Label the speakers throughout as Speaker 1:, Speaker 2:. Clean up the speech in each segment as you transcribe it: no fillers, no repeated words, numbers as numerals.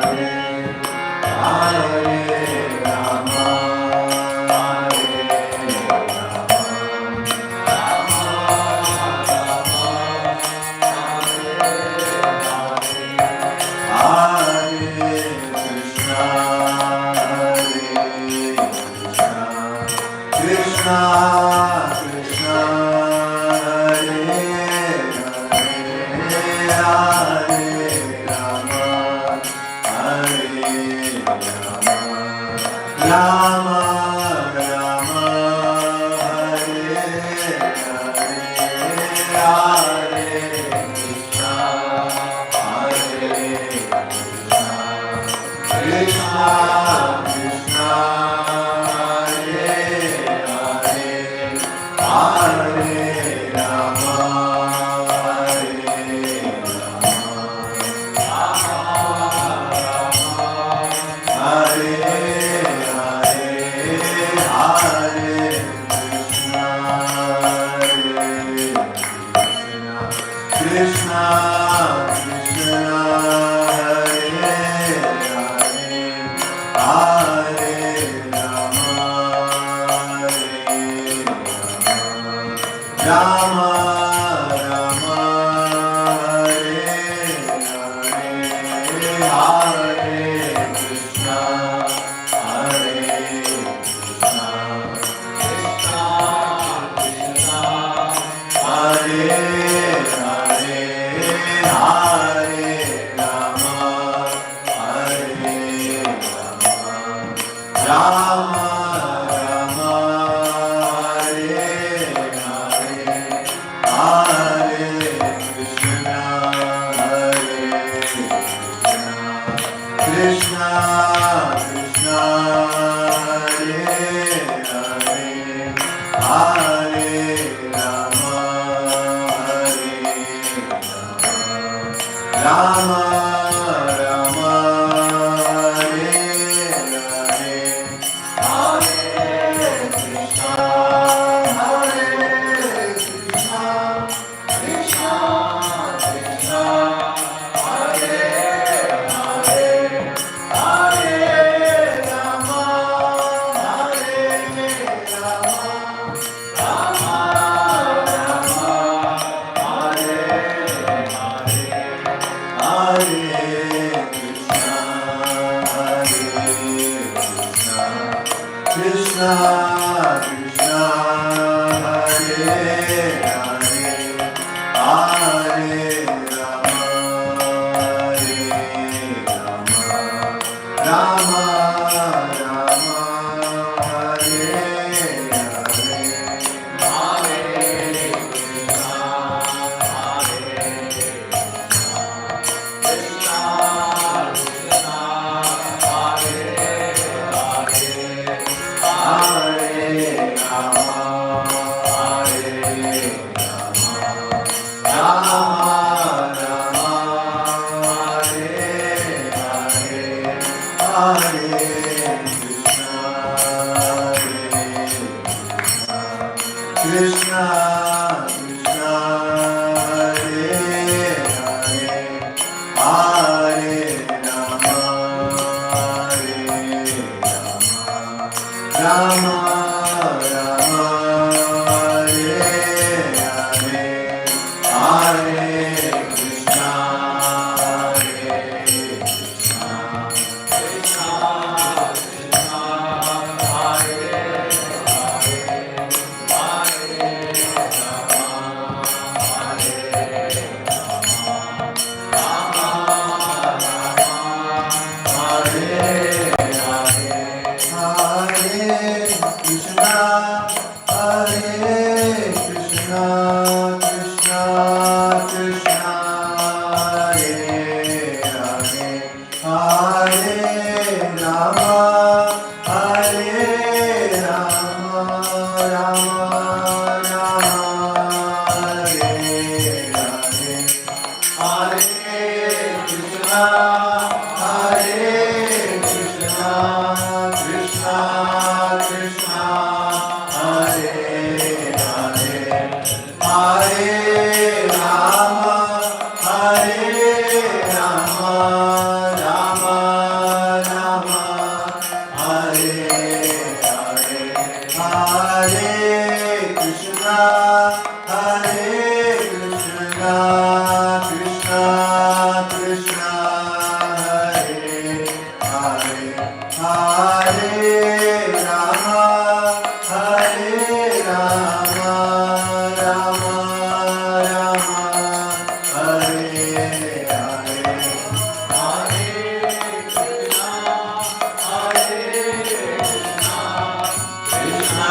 Speaker 1: Hare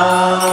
Speaker 1: Hare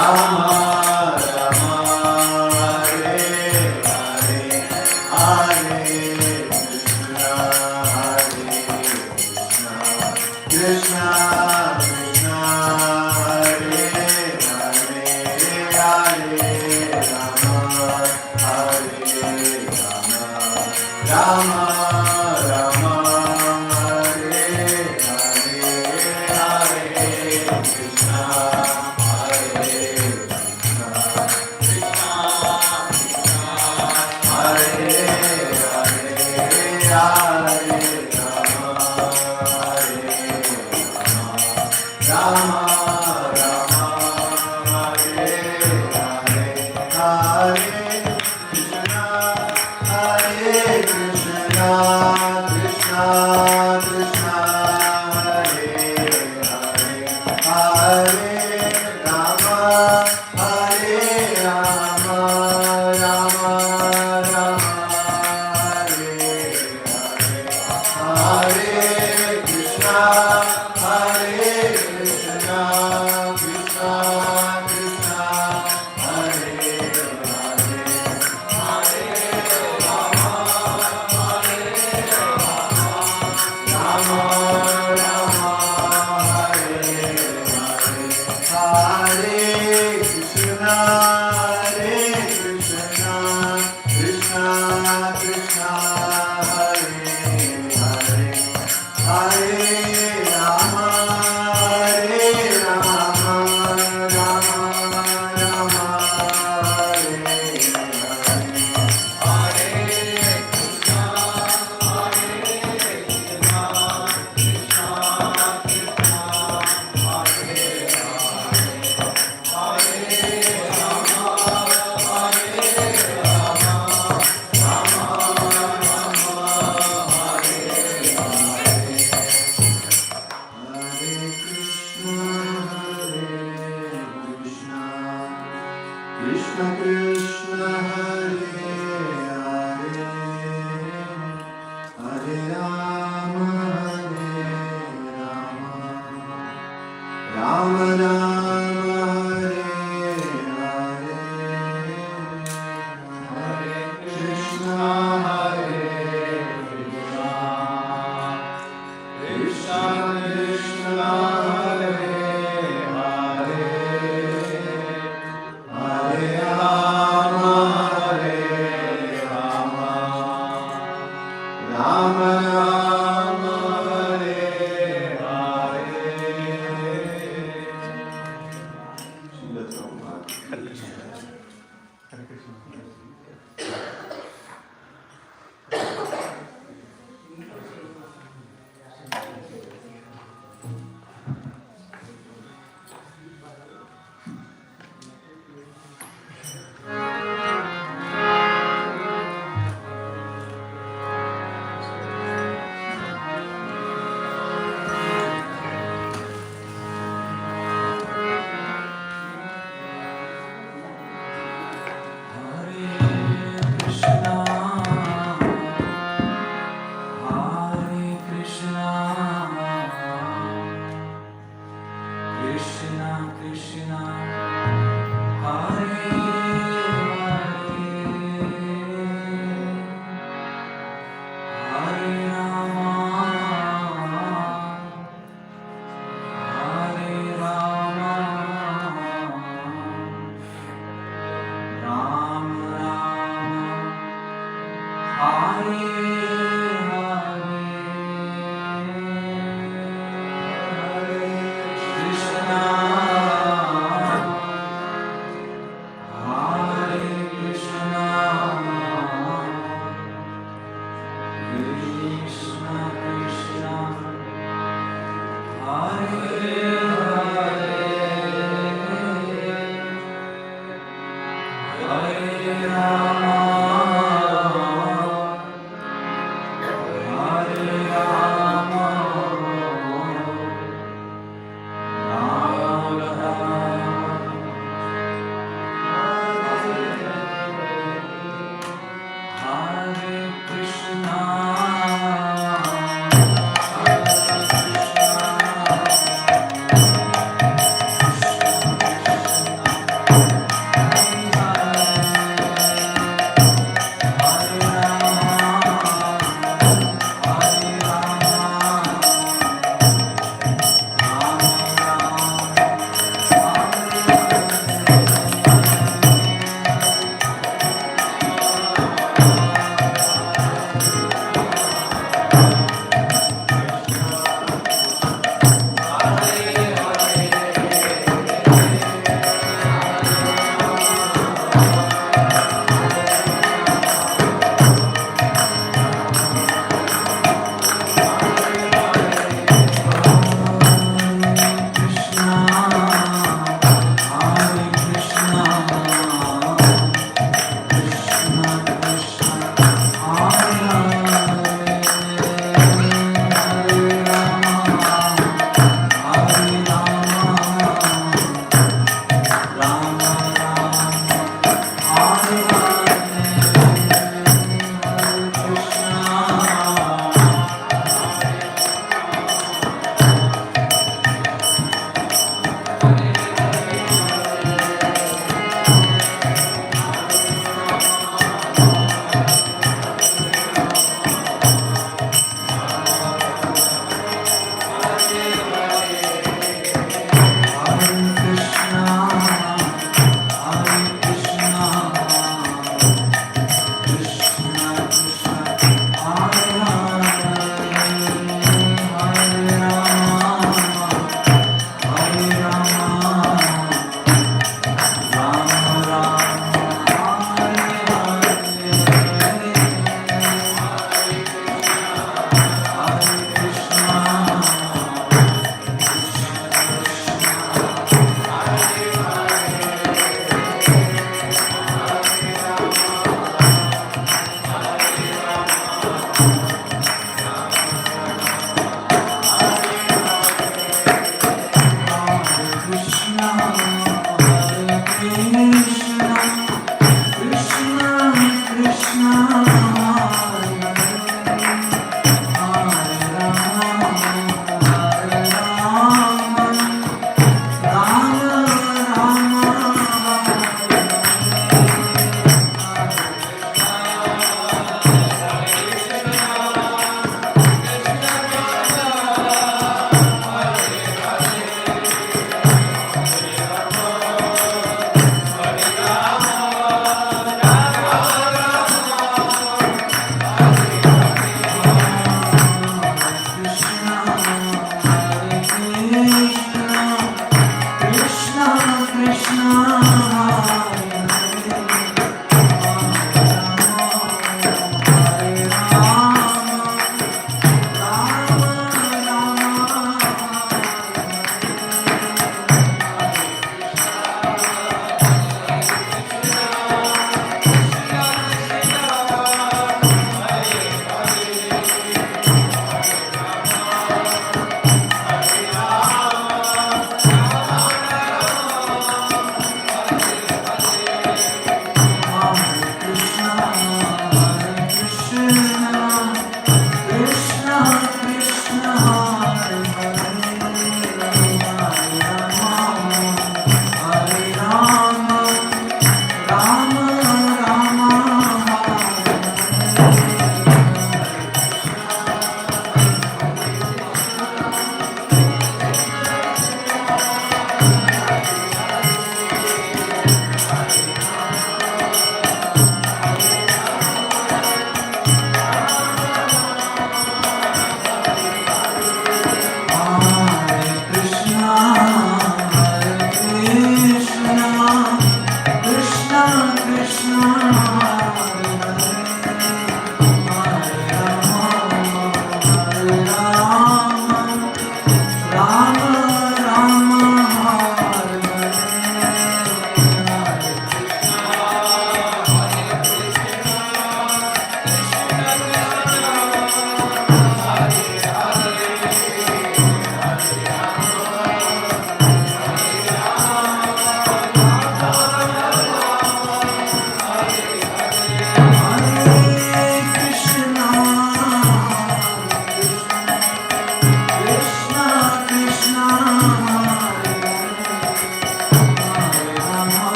Speaker 1: Rama Krishna, Hare Hare, Hare Rama, Hare Rama, Rama Rama, Hare Hare, Hare Krishna, Hare Krishna, Krishna Krishna, Hare Hare, Hare Rama, Rama Rama, Hare Hare, Hare Krishna, Hare Krishna, Krishna Krishna, Hare Hare,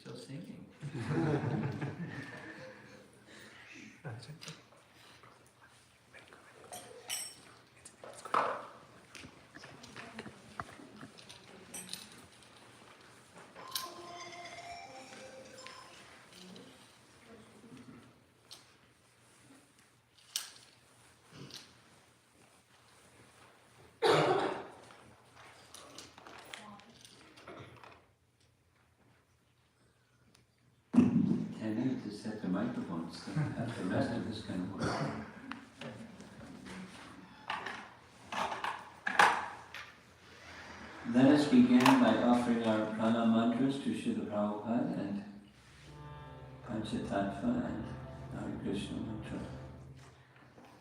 Speaker 2: still singing. To set the microphones, so the rest of this kind of work. Let us begin by offering our pranam mantras to Srila Prabhupada and Panchatattva and Hare Krishna mantra.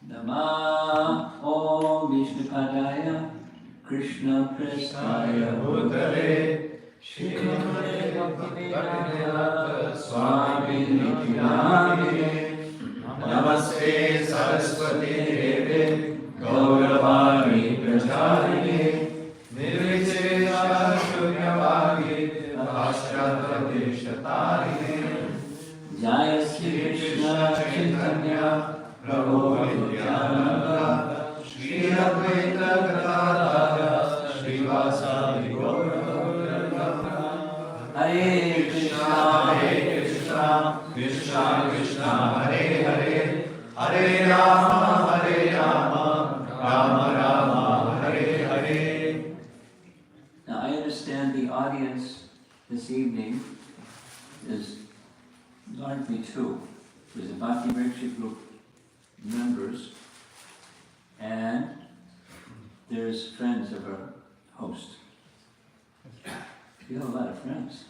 Speaker 2: Namah Om Vishnupadaya Krishna Prestaya Bhutale Shrimate Bhaktivedanta Swami Nityanamine Namaste Saraswati Deve Gauravani Pracharine Nirvichesha Shunyavagi Bhashyata Deshatarine Jaya Sri Krishna Chaitanya Prabhu Nityananda Shri Advaita Gadadhara Srivasadi Gaura Hare Krishna, Krishna Krishna, Hare Hare, Hare Rama, Rama Rama, Hare Hare. Now I understand the audience this evening is largely two. There's a Bhakti Vriksha group members and there's friends of our host. You have a lot of friends.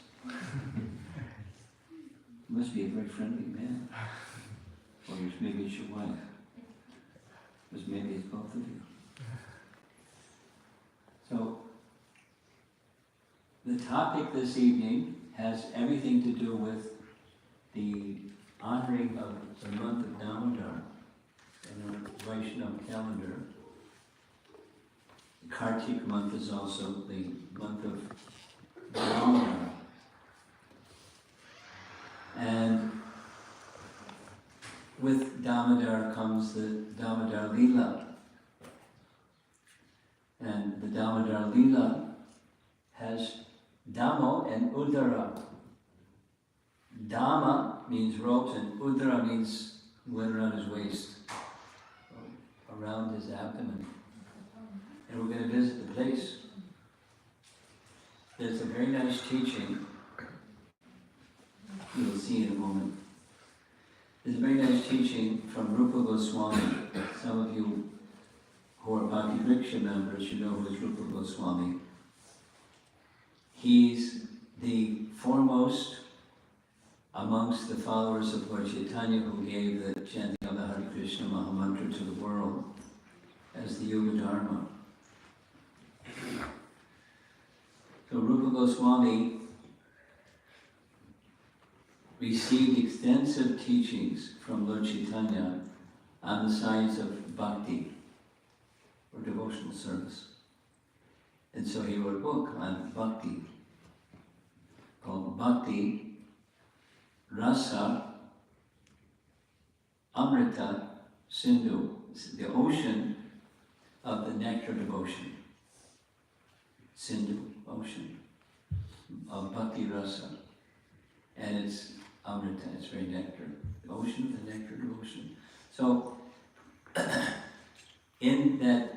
Speaker 2: You must be a very friendly man. Or maybe it's your wife. Because maybe it's both of you. So, the topic this evening has everything to do with the honoring of the month of Damodara in the Vaishnava calendar. The Kartik month is also the month of Damodara. And with Damodara comes the Damodara Lila. And the Damodara Lila has Damo and Udara. Dama means ropes and Udara means went around his waist, around his abdomen. And we're going to visit the place. There's a very nice teaching, you'll see in a moment. There's a very nice teaching from Rupa Goswami. Some of you who are Bhakti Vriksha members, you know who is Rupa Goswami. He's the foremost amongst the followers of Lord Chaitanya who gave the chanting of the Hare Krishna Mahamantra to the world as the Yoga Dharma. So Rupa Goswami received extensive teachings from Lord Chaitanya on the science of bhakti, or devotional service. And so he wrote a book on bhakti called Bhakti Rasa Amrita Sindhu. It's the ocean of the nectar devotion. Sindhu, ocean of Bhakti Rasa. And it's Amrita, it's very nectar. The ocean of the nectar devotion. So, in that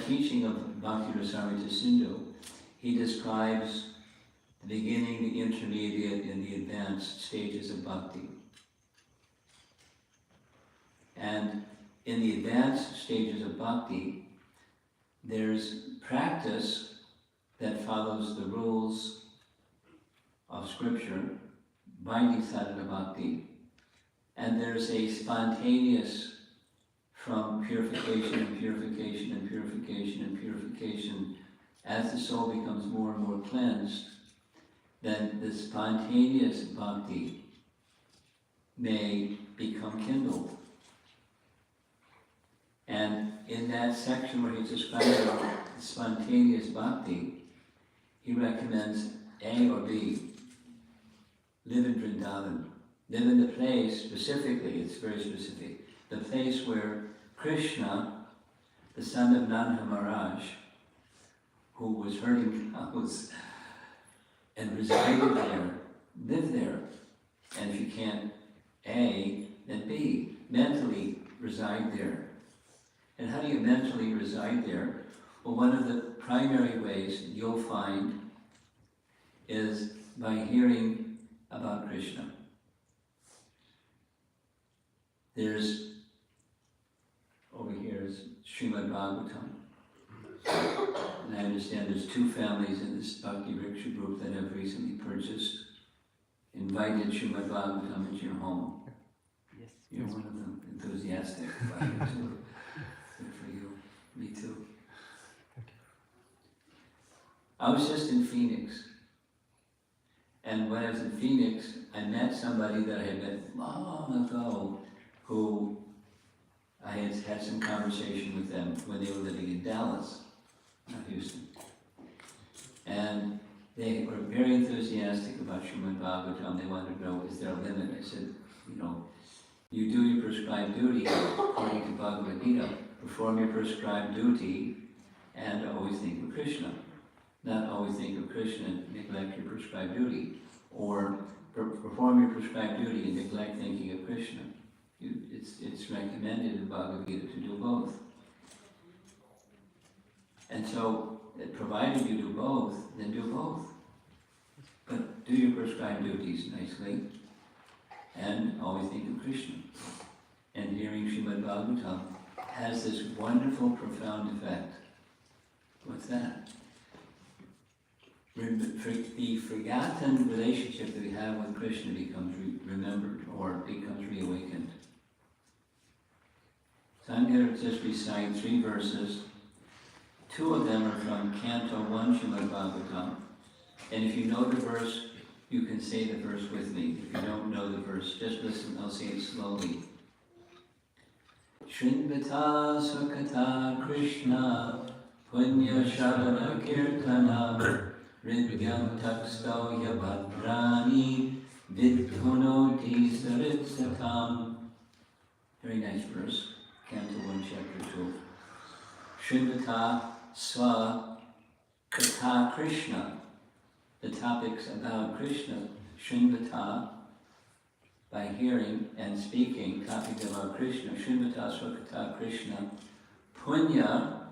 Speaker 2: teaching of Bhakti Rasamrita Sindhu, he describes the beginning, the intermediate, and the advanced stages of bhakti. And in the advanced stages of bhakti, there's practice that follows the rules of scripture, binding sadhana bhakti, and there's a spontaneous from purification and purification and purification and purification. As the soul becomes more and more cleansed, then the spontaneous bhakti may become kindled. And in that section where he's describing spontaneous bhakti, he recommends A or B. live in Vrindavan, live in the place, specifically, it's very specific, the place where Krishna, the son of Nanda Maharaj, who was herding cows and resided there, live there. And if you can't A, then B, mentally reside there. And how do you mentally reside there? Well, one of the primary ways you'll find is by hearing about Krishna. There's, over here is Srimad Bhagavatam. And I understand there's 2 families in this Bhakti Riksha group that have recently purchased, invited Srimad Bhagavatam into your home.
Speaker 3: Yes.
Speaker 2: You're one of them, enthusiastic about it too. Good for you. Me too. I was just in Phoenix. And when I was in Phoenix, I met somebody that I had met long ago who I had some conversation with them when they were living in Dallas, not Houston. And they were very enthusiastic about Srimad Bhagavatam. They wanted to know, is there a limit? I said, you do your prescribed duty according to Bhagavad Gita. Perform your prescribed duty and always think of Krishna. Not always think of Krishna and neglect your prescribed duty. Or perform your prescribed duty and neglect thinking of Krishna. It's recommended in Bhagavad Gita to do both. And so, provided you do both, then do both. But do your prescribed duties nicely, and always think of Krishna. And hearing Srimad Bhagavatam has this wonderful, profound effect. What's that? The forgotten relationship that we have with Krishna becomes remembered, or becomes reawakened. So I'm going to just recite 3 verses. 2 of them are from Canto 1, Srimad Bhagavatam. And if you know the verse, you can say the verse with me. If you don't know the verse, just listen, I'll say it slowly. Shrinvata Sukata Krishna Punya Shavana Kirtanam Ridyam Taksto Yabhadrani Vidhunoti Saritsatam. Very nice verse. Canto 1, Chapter 2. Shrinvata Swa Kata Krishna. The topics about Krishna. Shrinvata, by hearing and speaking, topics about Krishna. Shrinvata Swa Kata Krishna. Punya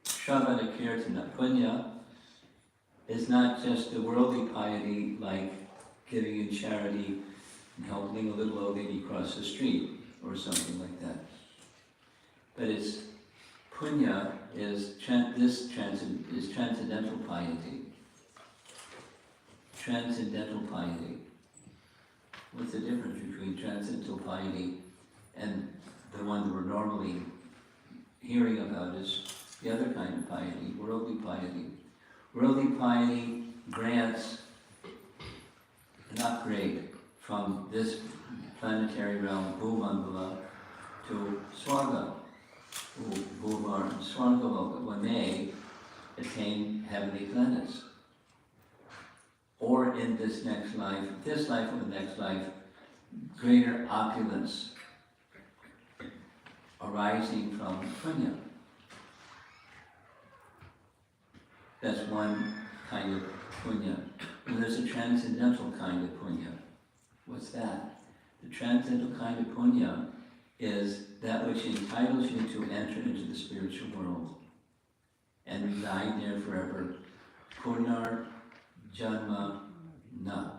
Speaker 2: Shavana Kirtana. Punya is not just the worldly piety like giving in charity and helping a little old lady cross the street or something like that. But it's punya is transcendental piety. Transcendental piety. What's the difference between transcendental piety and the one that we're normally hearing about is the other kind of piety, worldly piety. Worldly piety grants an upgrade from this planetary realm, Bhumandala, to Swarga, Bhuvar and Swargaloka, when they attain heavenly planets. Or in this life or the next life, greater opulence arising from punya. That's one kind of punya. And there's a transcendental kind of punya. What's that? The transcendental kind of punya is that which entitles you to enter into the spiritual world and reside there forever. Punar Janma Na.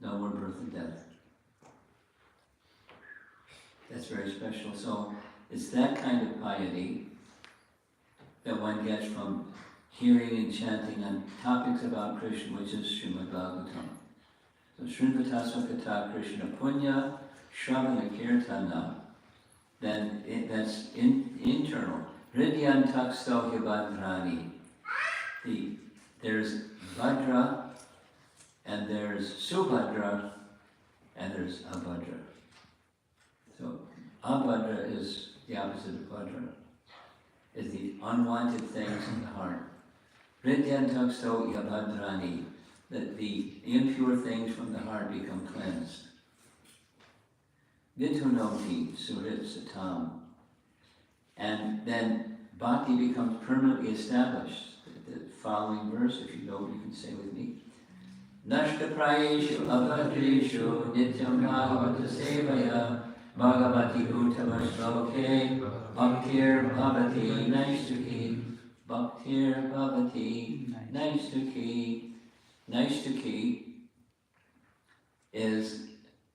Speaker 2: No more birth and death. That's very special. So it's that kind of piety that one gets from hearing and chanting on topics about Krishna, which is Srimad Bhagavatam. So Shrinvata Sukata Krishna Punya Shravana Kirtana. Then that's internal. Hridyan Taksto Hibhadrani. There's Bhadra, and there's Subhadra, and there's Abhadra. So Abhadra is the opposite of Bhadra. Is the unwanted things in the heart. Hridyan Taksto Yabhadrani. that the impure things from the heart become cleansed. Vidhunoti surit satam. And then bhakti becomes permanently established. The following verse, if you know, you can say with me. Nashta prayeshu abhadreshu nityam bhagavata sevaya bhagavati uttama shloke bhaktir bhavati naishtuki bhaktir bhavati naishtuki. Naishtuki is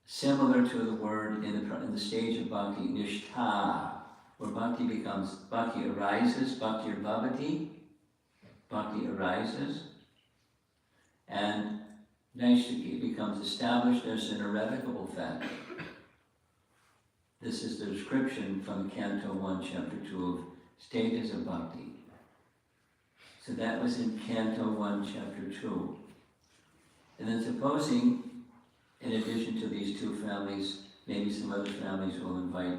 Speaker 2: similar to the word in the stage of bhakti, nishtha, where bhakti becomes, bhakti arises, bhaktir bhavati, bhakti arises, and naishtuki becomes established as an irrevocable fact. This is the description from Canto 1, Chapter 2 of stages of bhakti. So that was in Canto 1, Chapter 2. And then supposing, in addition to these two families, maybe some other families will invite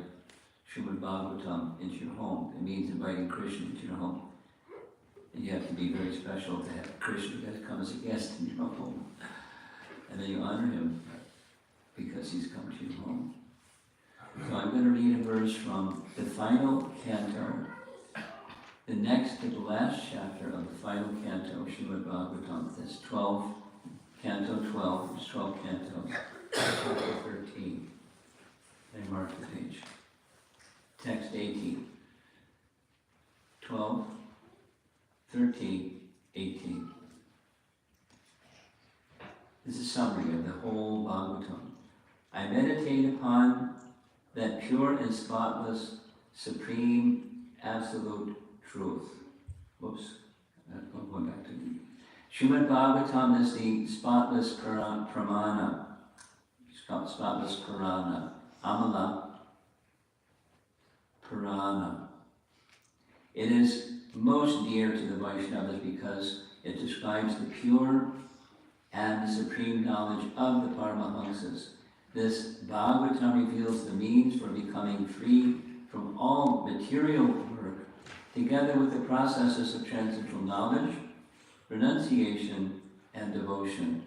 Speaker 2: Srimad Bhagavatam into your home. It means inviting Krishna into your home. And you have to be very special to have Krishna come as a guest in your home. And then you honor him because he's come to your home. So I'm going to read a verse from the final canto, the next to the last chapter of the final canto of Srimad Bhagavatam. That's 12, Canto 12, there's 12 cantos, chapter 13. I mark the page. Text 18. 12, 13, 18. This is a summary of the whole Bhagavatam. I meditate upon that pure and spotless, supreme, absolute truth. Whoops, I'm going back to the Srimad Bhagavatam is the spotless pramana, spotless Purana, Amala Purana. It is most dear to the Vaishnavas because it describes the pure and the supreme knowledge of the Paramahamsas. This Bhagavatam reveals the means for becoming free from all material work, together with the processes of transcendental knowledge, renunciation, and devotion.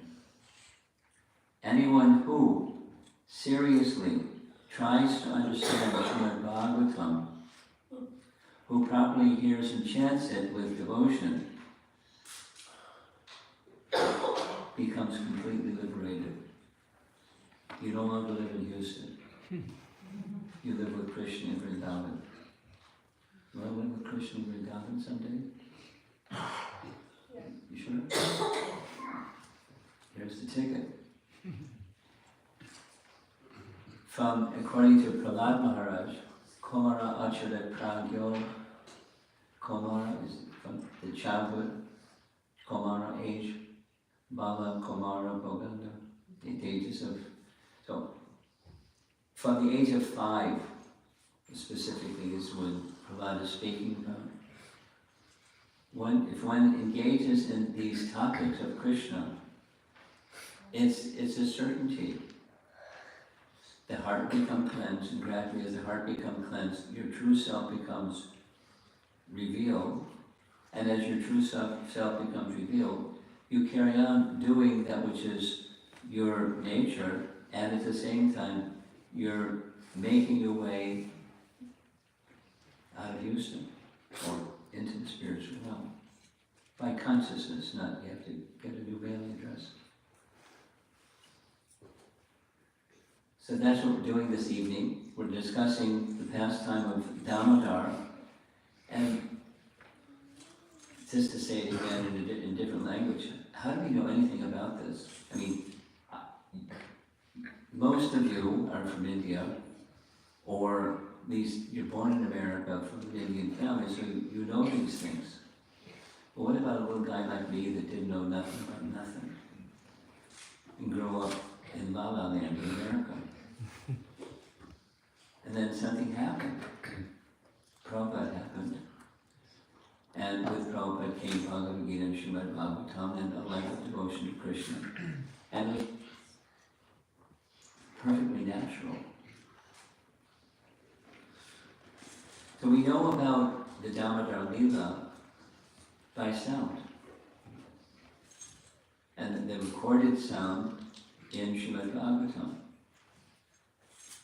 Speaker 2: Anyone who seriously tries to understand Srimad Bhagavatam, who properly hears and chants it with devotion, becomes completely liberated. You no longer live in Houston. You live with Krishna in Vrindavan. You want to live with Krishna in Vrindavan someday? You sure? Here's the ticket. According to Prahlad Maharaj, Komara Acharat Pragyo, Komara is from the childhood, Komara age, Bala, Komara, Boganda, the ages of, so from the age of 5, specifically is when Prahlad is speaking about. If one engages in these topics of Krishna, it's a certainty. The heart becomes cleansed, and gradually as the heart becomes cleansed, your true self becomes revealed. And as your true self becomes revealed, you carry on doing that which is your nature, and at the same time, you're making your way out of Houston, or into the spiritual realm. By consciousness, not you have to get a new mailing address. So that's what we're doing this evening. We're discussing the pastime of Damodara, and just to say it again in different language, how do we know anything about this? I mean, most of you are from India, or at least you're born in America from an Indian family, so you know these things. But what about a little guy like me that didn't know nothing about nothing and grow up in La La Land in America? And then something happened. Prabhupada happened. And with Prabhupada came Bhagavad Gita and Srimad Bhagavatam and a life of devotion to Krishna. And it was perfectly natural. So we know about the Damodara Lila by sound. and the recorded sound in Srimad Bhagavatam.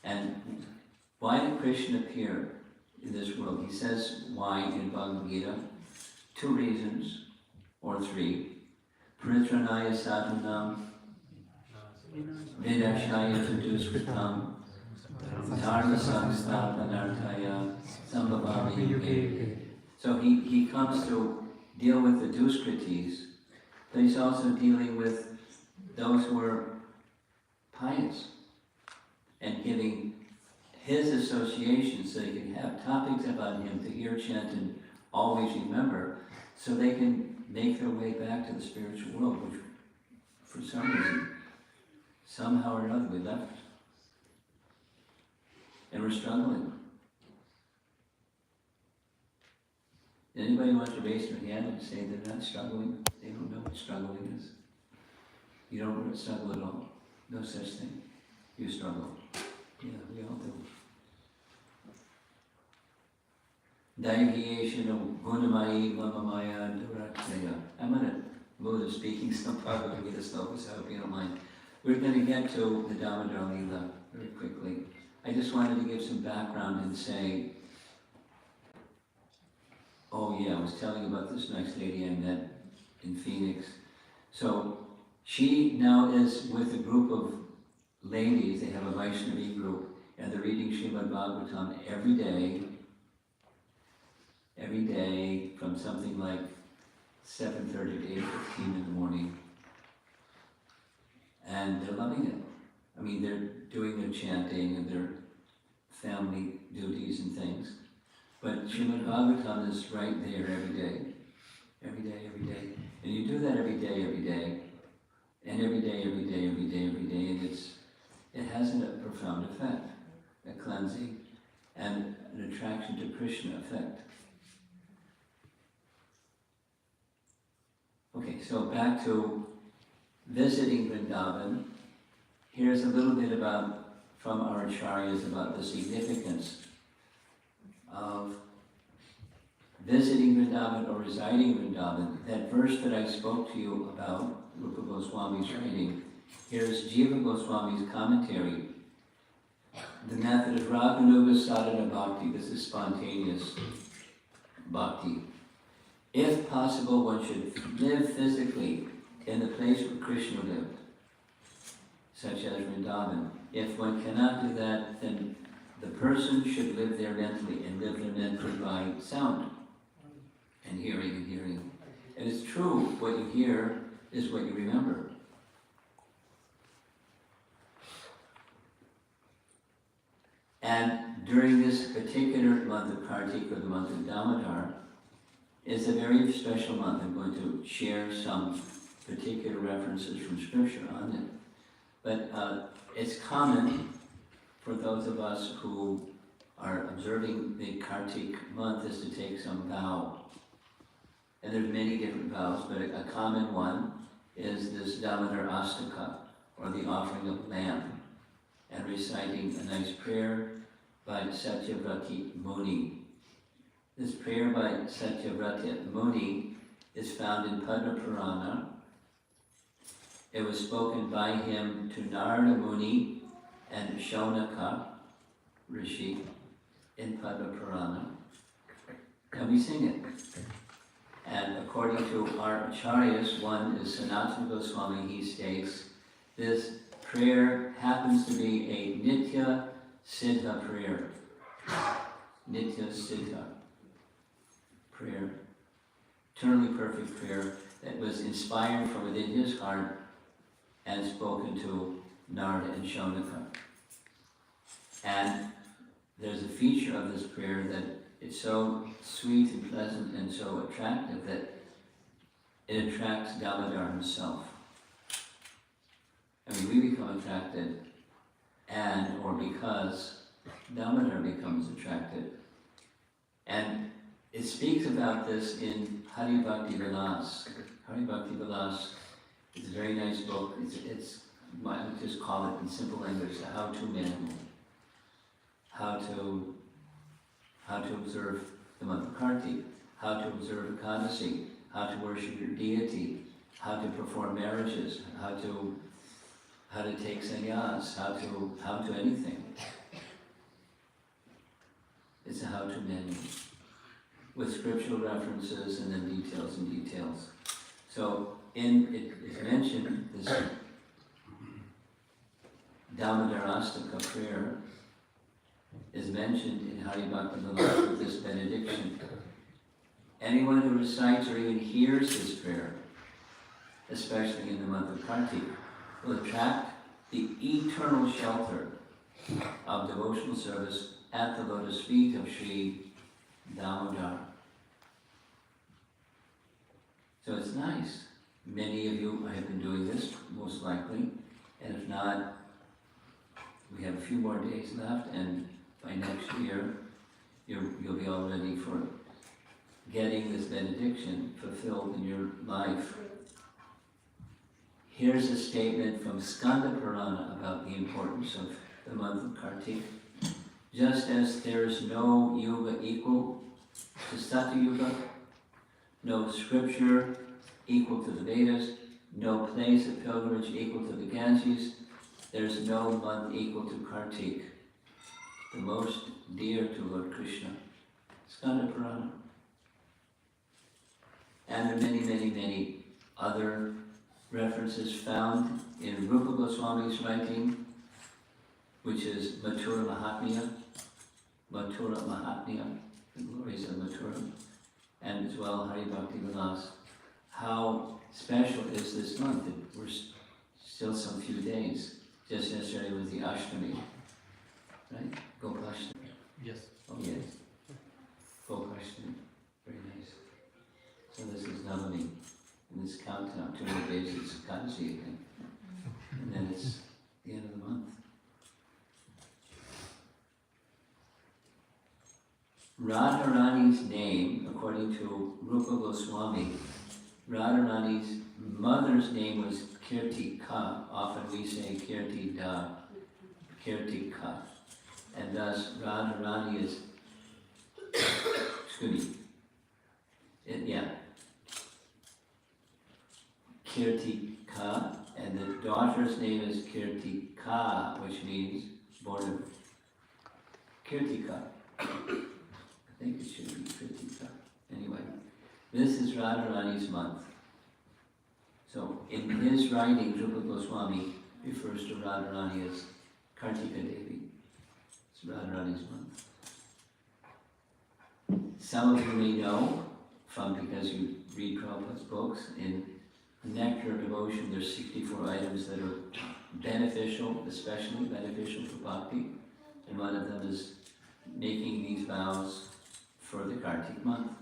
Speaker 2: And why did Krishna appear in this world? He says why in Bhagavad Gita. 2 reasons, or 3. Paritranaya sadhanam, Vedashaya Tuduskritam, Dharma Samsthapanarthaya, Sambhavami Yuge. So he comes to deal with the Duskritis, but he's also dealing with those who are pious and giving his association so they can have topics about him to hear, chant, and always remember, so they can make their way back to the spiritual world, which for some reason, somehow or another, we left. And we're struggling. Anybody want to raise their hand and say they're not struggling? They don't know what struggling is. You don't struggle at all. No such thing. You struggle. Yeah, we all do. Daihiyeshana gunamayi mamamaya durakshaya. I'm in a mood of speaking some Bhagavad Gita slokas, I hope you don't mind. We're going to get to the Damodara Lila very quickly. I just wanted to give some background and say, oh yeah, I was telling about this nice lady I met in Phoenix. So she now is with a group of ladies, they have a Vaishnavi group, and they're reading Srimad Bhagavatam every day from something like 7:30 to 8:15 in the morning. And they're loving it. I mean, they're doing their chanting and their family duties and things. But Srimad Bhagavatam is right there every day. Every day, every day. And you do that every day, and every day, and it has a profound effect, a cleansing, and an attraction to Krishna effect. Okay, so back to visiting Vrindavan. Here's a little bit from our acharyas about the significance of visiting Vrindavan or residing in Vrindavan. That verse that I spoke to you about, Rupa Goswami's writing, here's Jiva Goswami's commentary. The method of Raganuga Sadhana Bhakti, this is spontaneous bhakti. If possible, one should live physically in the place where Krishna lived, such as Vrindavan. If one cannot do that, then the person should live there mentally, and live there mentally by sound and hearing. And it's true, what you hear is what you remember. And during this particular month of Kartik, or the month of Damodar, is a very special month. I'm going to share some particular references from scripture on it. But it's common for those of us who are observing the Kartik month is to take some vow. And there's many different vows, but a common one is this Damodarastakam, or the offering of lamp, and reciting a nice prayer by Satyavrati Muni. This prayer by Satyavrati Muni is found in Padma Purana. It was spoken by him to Narada Muni and Shaunaka Rishi in Padma Purana. And we sing it. And according to our acharyas, one is Sanatana Goswami, he states, this prayer happens to be a Nitya Siddha prayer. Nitya Siddha prayer. Eternally perfect prayer that was inspired from within his heart and spoken to Narada and Shaunaka. And there's a feature of this prayer that it's so sweet and pleasant and so attractive that it attracts Damodar himself. I mean, we become attracted, or because Damodar becomes attracted. And it speaks about this in Hari Bhakti Vilas. Hari Bhakti Vilas is a very nice book. It's I would just call it in simple language, a how-to manual. How to observe the month of Kartik, how to observe Ekadasi, how to worship your deity, how to perform marriages, how to take sannyas, how to anything. It's a how-to menu with scriptural references and then details and details. So it's mentioned, this Damodarastakam prayer is mentioned in Hari Bhakti Vilas with this benediction. Anyone who recites or even hears this prayer, especially in the month of Kartik, will attract the eternal shelter of devotional service at the lotus feet of Sri Damodara. So it's nice. Many of you have been doing this, most likely, and if not, we have a few more days left, and by next year, you'll be all ready for getting this benediction fulfilled in your life. Here's a statement from Skanda Purana about the importance of the month of Kartik. Just as there is no yuga equal to Sata Yuga, no scripture equal to the Vedas, no place of pilgrimage equal to the Ganges, there's no month equal to Kartik, the most dear to Lord Krishna. Skanda Purana. And there are many, many, many other references found in Rupa Goswami's writing, which is Mathura Mahatmya, the glories of Mathura, and as well Hari Bhakti Vilas. How special is this month? We're still some few days. Just yesterday was the Ashtami, right? Gopashtami.
Speaker 3: Yes.
Speaker 2: Oh yes. Gopashtami. Very nice. So this is Navami. In this countdown, 2 more days, it's Kanji again. And then it's the end of the month. Radharani's name, according to Rupa Goswami, Radharani's mother's name was Kirtika. Often we say Kirtida, Kirtika. And thus Radharani is, excuse me, Kirtika, and the daughter's name is Kirtika, which means born of Kirtika. I think it should be Kirtika. Anyway, this is Radharani's month. So in his writings, Rupa Goswami refers to Radharani as Kartika Devi. It's Radharani's month. Some of you may know, because you read Prabhupada's books, in Nectar of Devotion, there's 64 items that are beneficial, especially beneficial for bhakti, and one of them is making these vows for the Kartik month.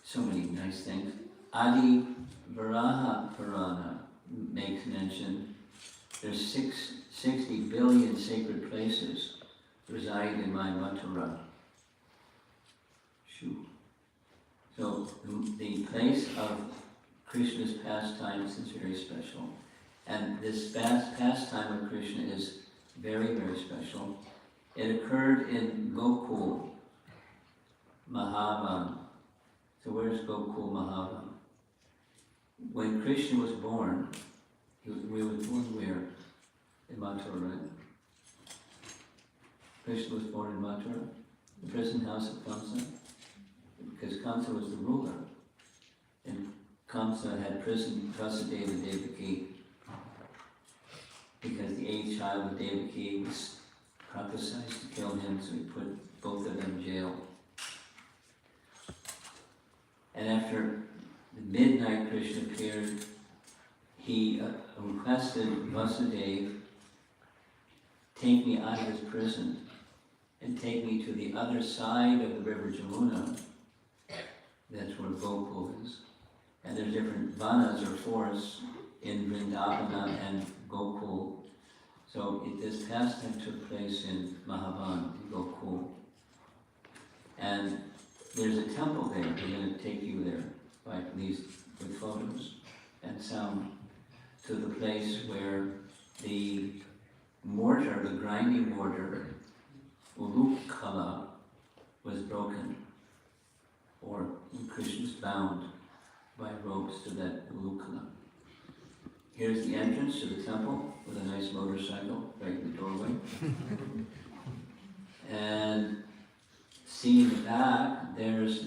Speaker 2: So many nice things. Adi Varaha Purana makes mention there's 60 billion sacred places reside in my Mathura. Shoo. So the place of Krishna's pastimes is very special. And this pastime of Krishna is very, very special. It occurred in Gokul, Mahavan. So where's Gokul Mahavan? When Krishna was born, we were born where? In Mathura, right? Krishna was born in Mathura, the prison house of Kamsa. Because Kamsa was the ruler, and Kamsa had prisoned Vasudeva Devaki because the 8th child of Devaki was prophesied to kill him, so he put both of them in jail. And after the midnight Krishna appeared, he requested Vasudeva, take me out of this prison and take me to the other side of the river Jamuna. That's where Gokul is. And there's different vanas or forests in Vrindavana and Gokul. So this pastime took place in Mahavan, in Gokul. And there's a temple there. We're going to take you there, by at least with photos and sound, to the place where the mortar, the grinding mortar, Ulukala, was broken, or when Krishna's bound by ropes to that Gurukula. Here's the entrance to the temple with a nice motorcycle right in the doorway. And see in the back, there's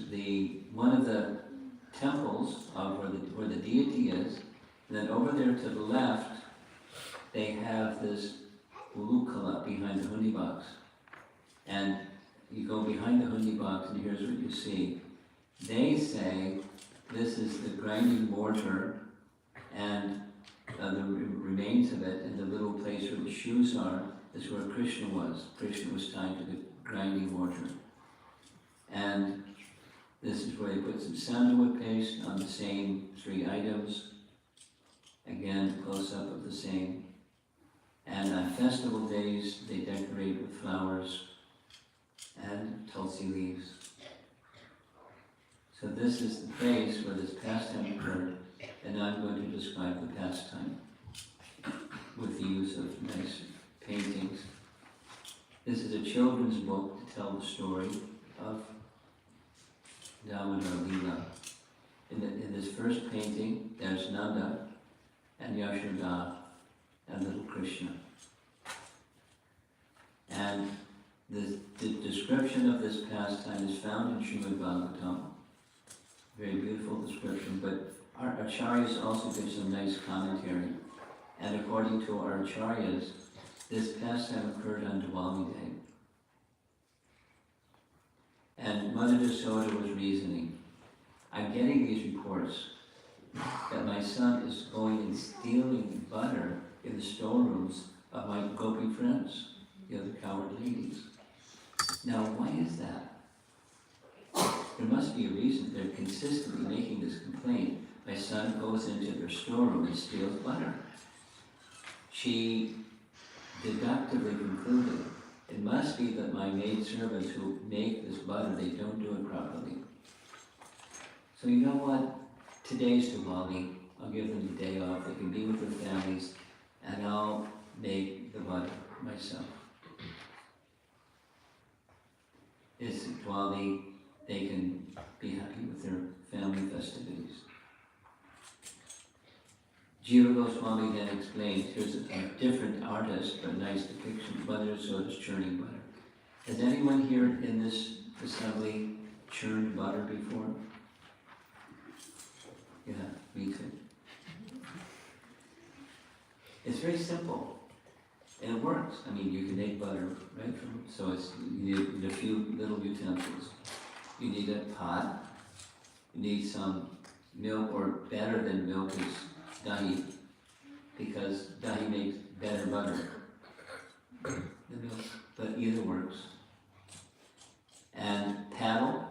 Speaker 2: one of the temples of where the deity is. And then over there to the left, they have this Gurukula behind the hundi box. And you go behind the hundi box and here's what you see. They say this is the grinding mortar and the remains of it, and the little place where the shoes are is where Krishna was. Krishna was tied to the grinding mortar. And this is where they put some sandalwood paste on the same 3 items. Again, close-up of the same. And on festival days, they decorate with flowers and tulsi leaves. So this is the place where this pastime occurred, and I'm going to describe the pastime with the use of nice paintings. This is a children's book to tell the story of Damodara Lila. In this first painting, there's Nanda and Yashoda and little Krishna. And the description of this pastime is found in Srimad Bhagavatam. Very beautiful description, but our acharyas also give some nice commentary. And according to our acharyas, this pastime occurred on Diwali Day. And Mother Yasoda was reasoning, I'm getting these reports that my son is going and stealing butter in the storerooms of my gopi friends, the other coward ladies. Now, why is that? There must be a reason. They're consistently making this complaint. My son goes into their storeroom and steals butter. She deductively concluded, it must be that my maidservants who make this butter, they don't do it properly. So you know what? Today's Diwali. I'll give them the day off. They can be with their families, and I'll make the butter myself. It's Diwali. They can be happy with their family festivities. Jiva Goswami then explains, here's a different artist, but nice depiction. Mother Yasoda's churning butter. Has anyone here in this assembly churned butter before? Yeah, me too. It's very simple. And it works. I mean, you can make butter, right? So you need a few little utensils. You need a pot. You need some milk, or better than milk is dahi, because dahi makes better butter than milk, but either works. And paddle,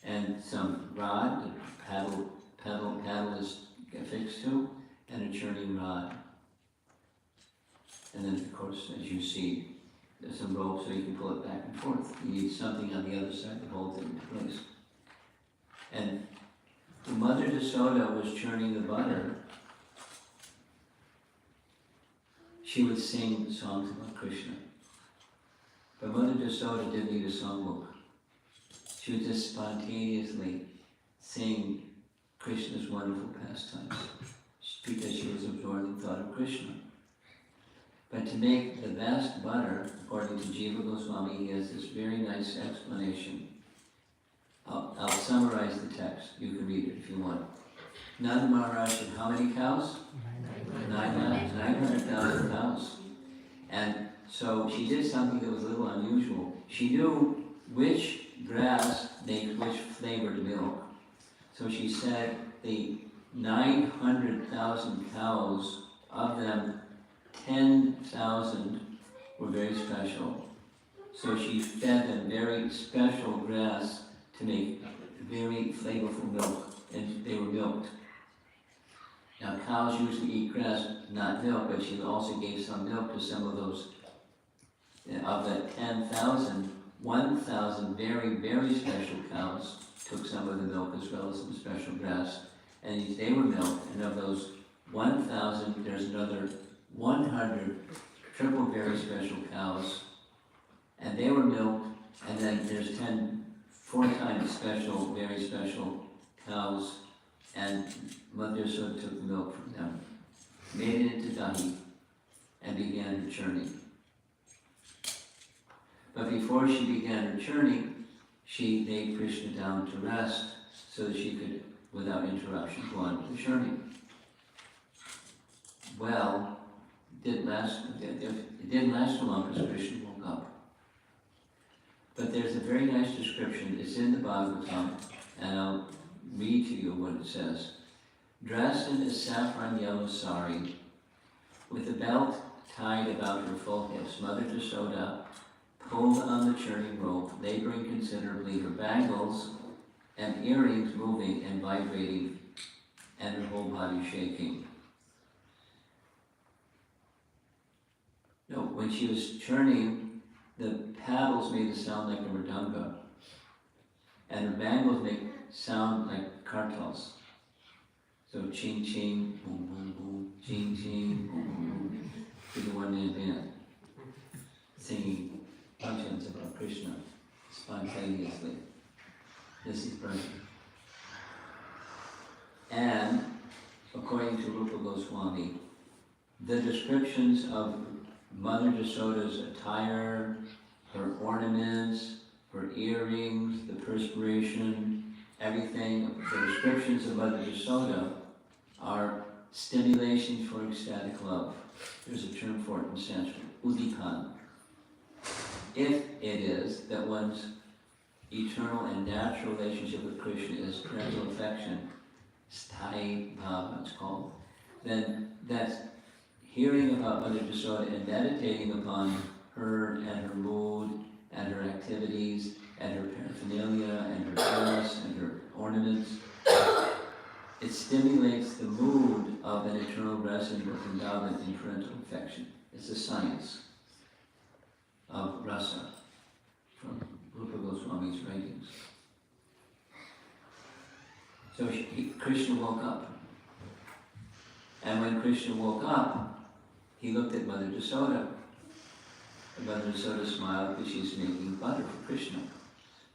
Speaker 2: and some rod, the paddle is affixed to, and a churning rod. And then, of course, as you see, there's some rope so you can pull it back and forth. You need something on the other side to hold it into place. And when Mother Yasoda was churning the butter, she would sing songs about Krishna. But Mother Yasoda didn't need a songbook. She would just spontaneously sing Krishna's wonderful pastimes because she was absorbed in thought of Krishna. But to make the best butter, according to Jiva Goswami, he has this very nice explanation. I'll summarize the text. You can read it if you want. Nanda Maharaj had how many cows? 900,000 cows. And so she did something that was a little unusual. She knew which grass makes which flavored milk. So she said the 900,000 cows, of them 10,000 were very special. So she fed them very special grass to make very flavorful milk, and they were milked. Now cows usually eat grass, not milk, but she also gave some milk to some of those. Of that 10,000, 1,000 very, very special cows took some of the milk as well as some special grass, and they were milked. And of those 1,000, there's another 100 triple very special cows, and they were milked. And then there's 4 times special, very special cows, and Mother Yashoda took the milk from them, made it into dahi, and began her churning. But before she began her churning, she laid Krishna down to rest so that she could, without interruption, go on with the churning. Well, it didn't last so long because Krishna woke up. But there's a very nice description. It's in the Bhagavatam, and I'll read to you what it says. Dressed in a saffron yellow sari, with a belt tied about her full hips, Mother Yashoda pulled on the churning rope, laboring considerably, her bangles and earrings moving and vibrating, and her whole body shaking. No, when she was churning, the paddles made a sound like a mridanga, and her bangles make sound like kartals. So ching ching, boom boom boom, ching ching, boom boom boom, to the one-man band, singing bhajans about Krishna spontaneously. This is Brahma. And according to Rupa Goswami, the descriptions of Mother Yashoda's attire, her ornaments, her earrings, the perspiration, everything, the descriptions of Mother Yashoda are stimulation for ecstatic love. There's a term for it in Sanskrit, udipan. If it is that one's eternal and natural relationship with Krishna is parental affection, sthai bhava it's called, then that's hearing about Mother Yashoda and meditating upon her and her mood and her activities and her paraphernalia and her dress and her ornaments. It stimulates the mood of an eternal resident of Vrindavan in parental affection. It's a science of rasa from Rupa Goswami's writings. So Krishna woke up. And when Krishna woke up, he looked at Mother Yashoda. And Mother Yashoda smiled because she's making butter for Krishna.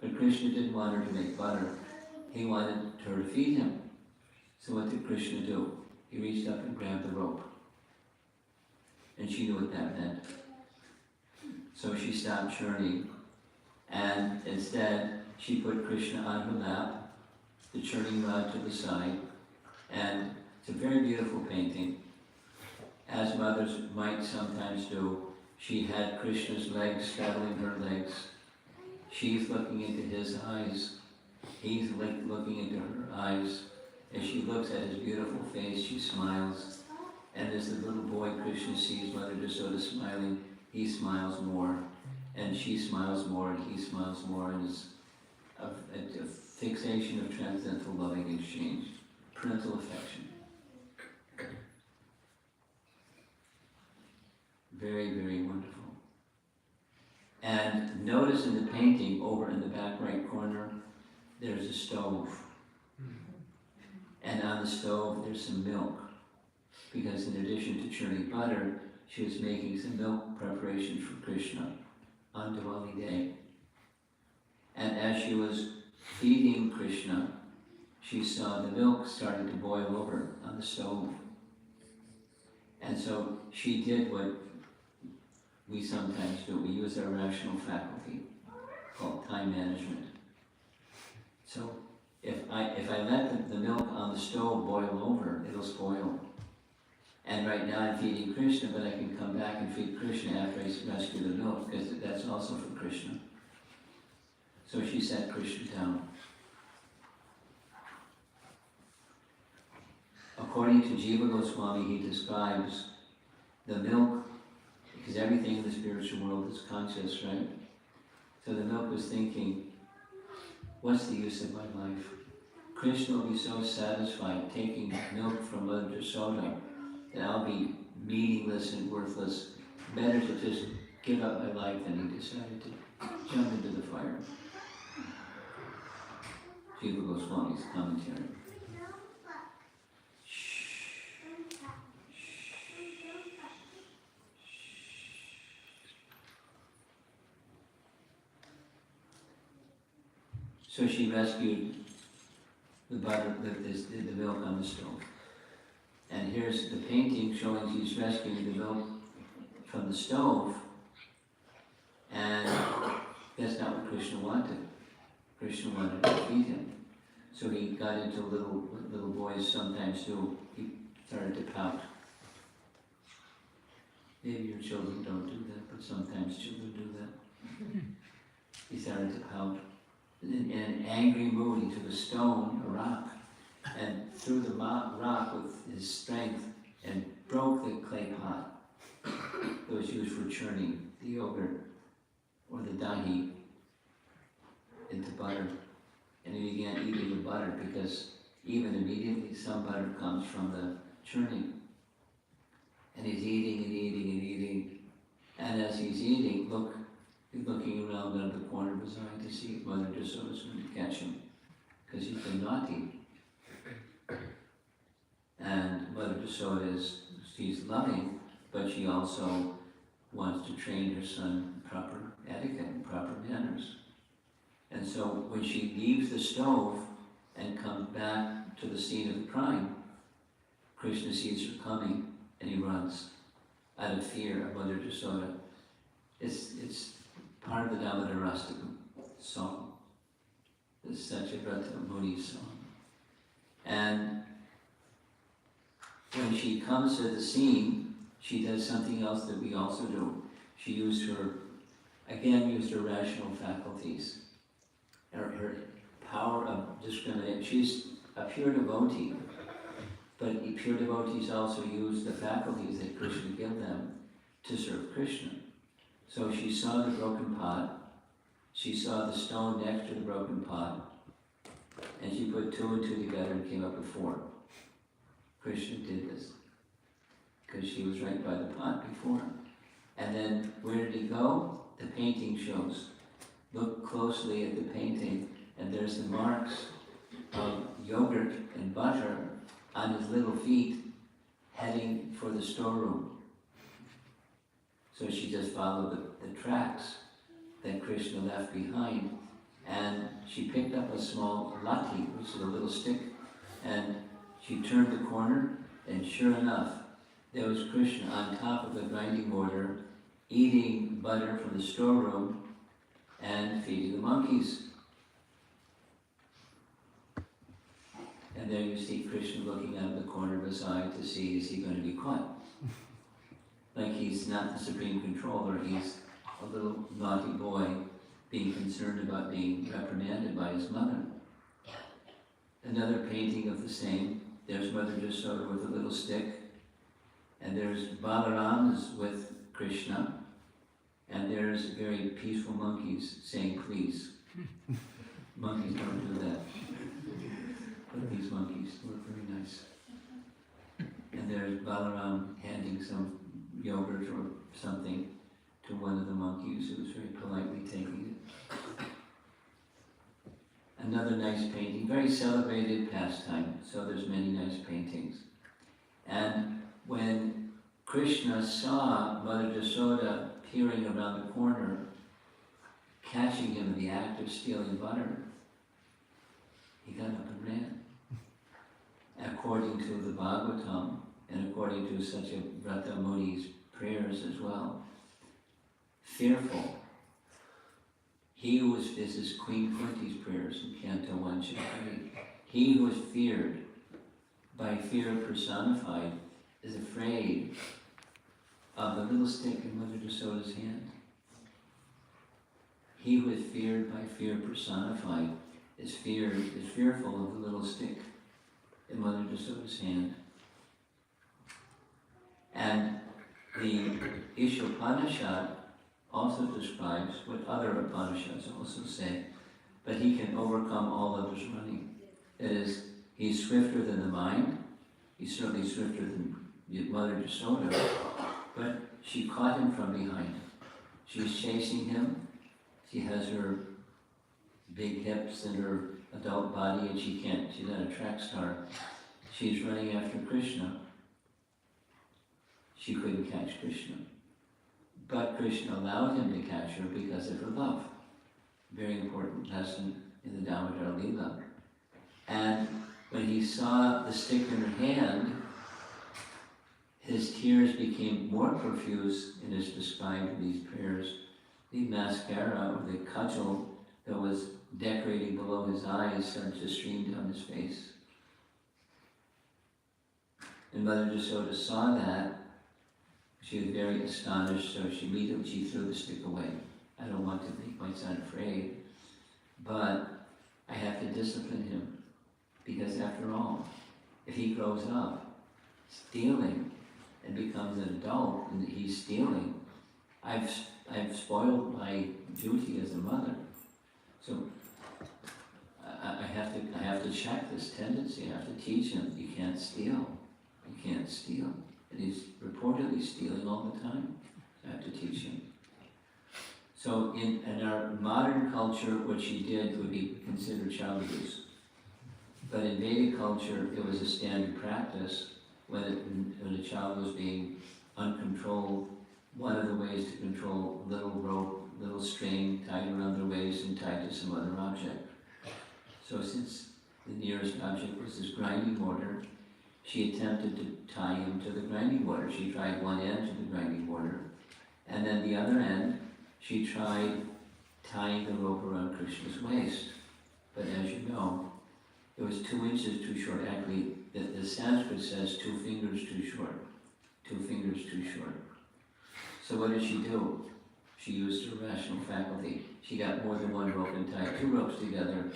Speaker 2: But Krishna didn't want her to make butter. He wanted her to feed him. So what did Krishna do? He reached up and grabbed the rope. And she knew what that meant. So she stopped churning, and instead she put Krishna on her lap, the churning rod to the side, and it's a very beautiful painting. As mothers might sometimes do, she had Krishna's legs straddling her legs. She's looking into his eyes. He's looking into her eyes. As she looks at his beautiful face, she smiles. And as the little boy Krishna sees Mother Yashoda smiling, he smiles more, and she smiles more, and he smiles more, and it's a fixation of transcendental loving exchange, parental affection. Very, very wonderful. And notice in the painting, over in the back right corner, there's a stove. And on the stove, there's some milk, because in addition to churning butter, she was making some milk preparation for Krishna on Diwali day. And as she was feeding Krishna, she saw the milk starting to boil over on the stove. And so she did what we sometimes do. We use our rational faculty called time management. So if I let the milk on the stove boil over, it'll spoil. And right now I'm feeding Krishna, but I can come back and feed Krishna after I rescue the milk, because that's also from Krishna. So she sat Krishna down. According to Jiva Goswami, he describes the milk, because everything in the spiritual world is conscious, right? So the milk was thinking, what's the use of my life? Krishna will be so satisfied taking milk from Mother Yashoda that I'll be meaningless and worthless. Better to just give up my life than he decided to jump into the fire. Jiva Goswami's commentary. So she rescued the butter, the milk on the stove. And here's the painting showing she's rescuing the milk from the stove, and that's not what Krishna wanted. Krishna wanted to feed him. So he got into little boys sometimes do. He started to pout. Maybe your children don't do that, but sometimes children do that. He started to pout. In an angry mood, he took a stone, a rock, and threw the rock with his strength and broke the clay pot that was used for churning the yogurt or the dahi into butter. And he began eating the butter because even immediately some butter comes from the churning. And he's eating and eating and eating. And as he's eating, he's looking around out of the corner of his eye to see if Mother Yasoda is going to catch him, because he's been naughty. And Mother Yasoda she's loving, but she also wants to train her son in proper etiquette and proper manners. And so when she leaves the stove and comes back to the scene of the crime, Krishna sees her coming and he runs out of fear of Mother Yasoda. It's part of the Damodarastakam song. It's such a Vrata Muni song. And when she comes to the scene, she does something else that we also do. She used her rational faculties. Her power of discrimination. She's a pure devotee, but pure devotees also use the faculties that Krishna gives them to serve Krishna. So she saw the broken pot, she saw the stone next to the broken pot, and she put 2 and 2 together and came up with 4. Krishna did this because she was right by the pot before. And then where did he go? The painting shows. Look closely at the painting, and there's the marks of yogurt and butter on his little feet heading for the storeroom. So she just followed the tracks that Krishna left behind, and she picked up a small lati, which is a little stick, and she turned the corner, and sure enough, there was Krishna on top of the grinding mortar, eating butter from the storeroom and feeding the monkeys. And there you see Krishna looking out of the corner of his eye to see, is he going to be caught? Like he's not the supreme controller, he's a little naughty boy being concerned about being reprimanded by his mother. Another painting of the same. There's Mother Yasoda with a little stick, and there's Balaram is with Krishna, and there's very peaceful monkeys saying please. Monkeys don't do that, but these monkeys were very nice. And there's Balaram handing some yogurt or something to one of the monkeys who was very politely taking it. Another nice painting, very celebrated pastime, so there's many nice paintings. And when Krishna saw Mother Yasoda peering around the corner, catching him in the act of stealing butter, he got up and ran. According to the Bhagavatam, and according to such a Vrata Muni's prayers as well, fearful. He who was, this is Queen Kunti's prayers in Canto 1, Chapter 8. He who is feared, by fear personified, is afraid of the little stick in Mother Yasoda's hand. He who is feared by fear personified is fearful of the little stick in Mother Yasoda's hand. And the Ishopanishad also describes what other Upanishads also say, but he can overcome all others running. That is, he's swifter than the mind, he's certainly swifter than Mother Yasoda, but she caught him from behind. She's chasing him, she has her big hips and her adult body, and she's not a track star. She's running after Krishna. She couldn't catch Krishna. But Krishna allowed him to catch her because of her love. Very important lesson in the Damodara Lila. And he saw the stick in her hand, his tears became more profuse and is described in these prayers. The mascara or the cudgel that was decorating below his eyes started to stream down his face. And Mother Jasoda saw that. She was very astonished, so she immediately threw the stick away. I don't want to make my son afraid, but I have to discipline him, because after all, if he grows up stealing and becomes an adult and he's stealing, I've spoiled my duty as a mother. So I have to check this tendency. I have to teach him, you can't steal. You can't steal. And he's reportedly stealing all the time. I have to teach him. So in our modern culture, what she did would be considered child abuse. But in Vedic culture, it was a standard practice when a child was being uncontrolled. One of the ways to control little rope, little string tied around their waist and tied to some other object. So since the nearest object was this grinding mortar, she attempted to tie him to the grinding mortar. She tried one end to the grinding mortar, and then the other end, she tried tying the rope around Krishna's waist. But as you know, it was 2 inches too short. Actually, the Sanskrit says 2 fingers too short. 2 fingers too short. So what did she do? She used her rational faculty. She got more than one rope and tied 2 ropes together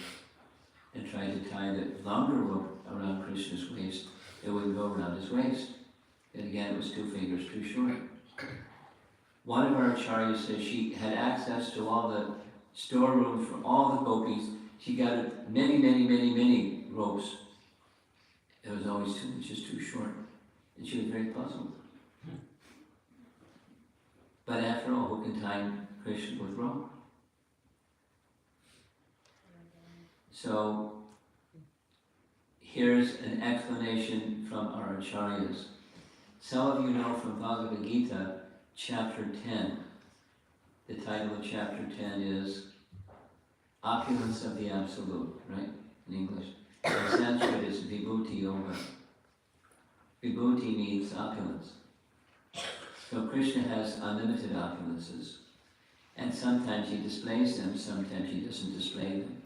Speaker 2: and tried to tie the longer rope around Krishna's waist. It wouldn't go around his waist. And again, it was 2 fingers too short. One of our acharyas says she had access to all the storerooms for all the gopis. She got many ropes. It was always 2 inches too short. And she was very puzzled. But after all, who can tie Krishna with rope? So here's an explanation from our acharyas. Some of you know from Bhagavad Gita, chapter 10. The title of chapter 10 is Opulence of the Absolute, right? In English. In Sanskrit, it's Vibhuti Yoga. Vibhuti means opulence. So Krishna has unlimited opulences. And sometimes he displays them, sometimes he doesn't display them.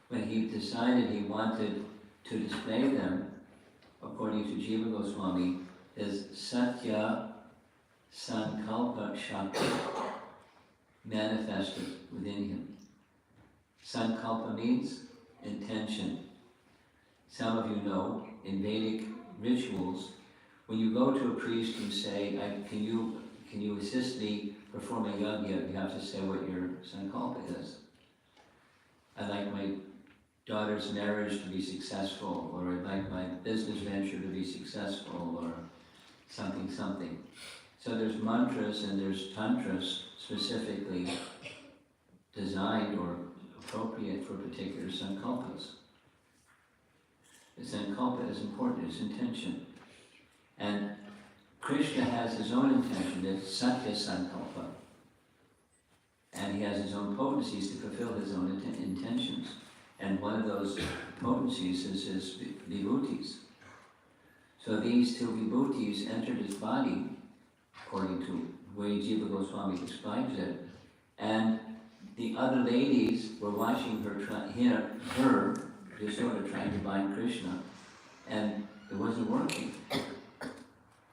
Speaker 2: When he decided he wanted to display them, according to Jiva Goswami, is Satya Sankalpa Shakti manifested within him. Sankalpa means intention. Some of you know, in Vedic rituals, when you go to a priest and say, can you assist me performing yajna, you have to say what your sankalpa is. I'd like my daughter's marriage to be successful, or I'd like my business venture to be successful, or something. So there's mantras and there's tantras specifically designed or appropriate for particular sankalpas. The sankalpa is important, it's intention. And Krishna has his own intention, it's Satya Sankalpa. And he has his own potencies to fulfill his own intentions. And one of those potencies is his vibhutis. So these 2 vibhutis entered his body, according to the way Jiva Goswami describes it. And the other ladies were watching her, just sort of trying to bind Krishna. And it wasn't working.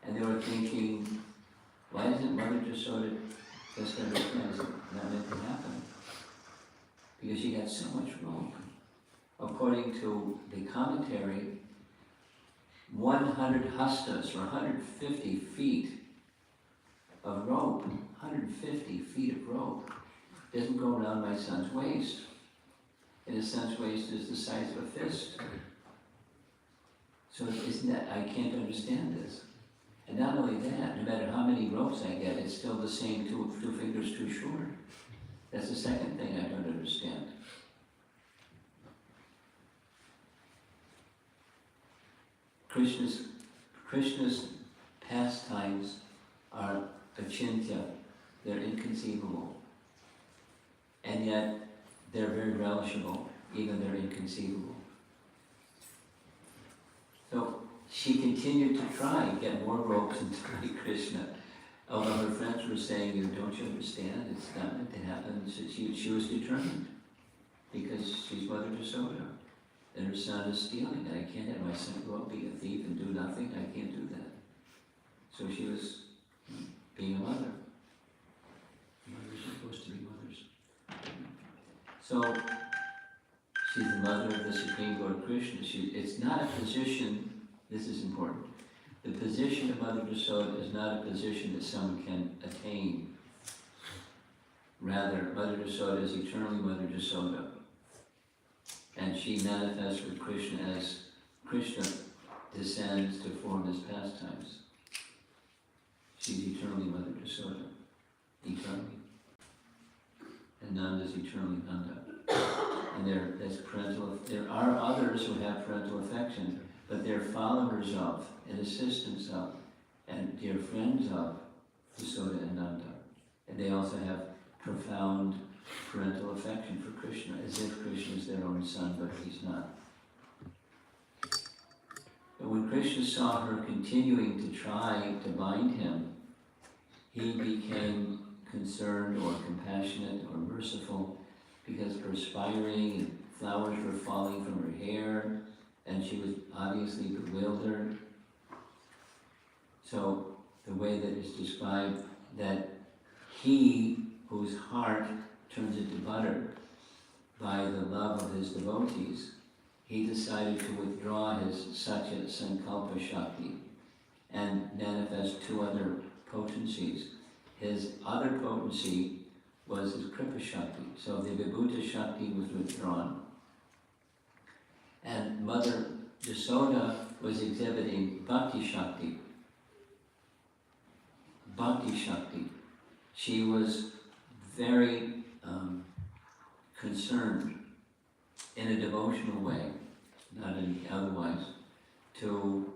Speaker 2: And they were thinking, why isn't Mother just sort of just understand that meant to happen? Because she had so much rope. According to the commentary, 100 hastas, or 150 feet of rope, 150 feet of rope, doesn't go around my son's waist. And his son's waist is the size of a fist. So isn't that, I can't understand this. And not only that, no matter how many ropes I get, it's still the same 2 fingers too short. That's the second thing I don't understand. Krishna's pastimes are achintya, they're inconceivable. And yet, they're very relishable, even they're inconceivable. she continued to try, get more ropes and to Hare Krishna. Although her friends were saying, don't you understand, it's not meant to happen. So she was determined, because she's Mother Yasoda, and her son is stealing, and I can't have my son go out, be a thief and do nothing. I can't do that. So she was being a mother. Mothers are supposed to be mothers. So she's the mother of the Supreme Lord Krishna. It's not a position, this is important, the position of Mother Yasoda is not a position that someone can attain. Rather, Mother Yasoda is eternally Mother Yasoda. And she manifests with Krishna as Krishna descends to form his pastimes. She's eternally Mother Yasoda. Eternally. And Nanda is eternally Nanda. And there are others who have parental affection, but they're followers of, and assistants of, and dear friends of Yasoda and Nanda. And they also have profound parental affection for Krishna, as if Krishna is their own son, but he's not. But when Krishna saw her continuing to try to bind him, he became concerned or compassionate or merciful, because perspiring and flowers were falling from her hair, and she was obviously bewildered. So the way that is described, that he whose heart turns into butter by the love of his devotees, he decided to withdraw his Satya Sankalpa Shakti and manifest two other potencies. His other potency was his Kripa Shakti. So the Vibhuta Shakti was withdrawn. And Mother Yasoda was exhibiting Bhakti Shakti. Bhakti Shakti. She was very concerned in a devotional way, not in otherwise, to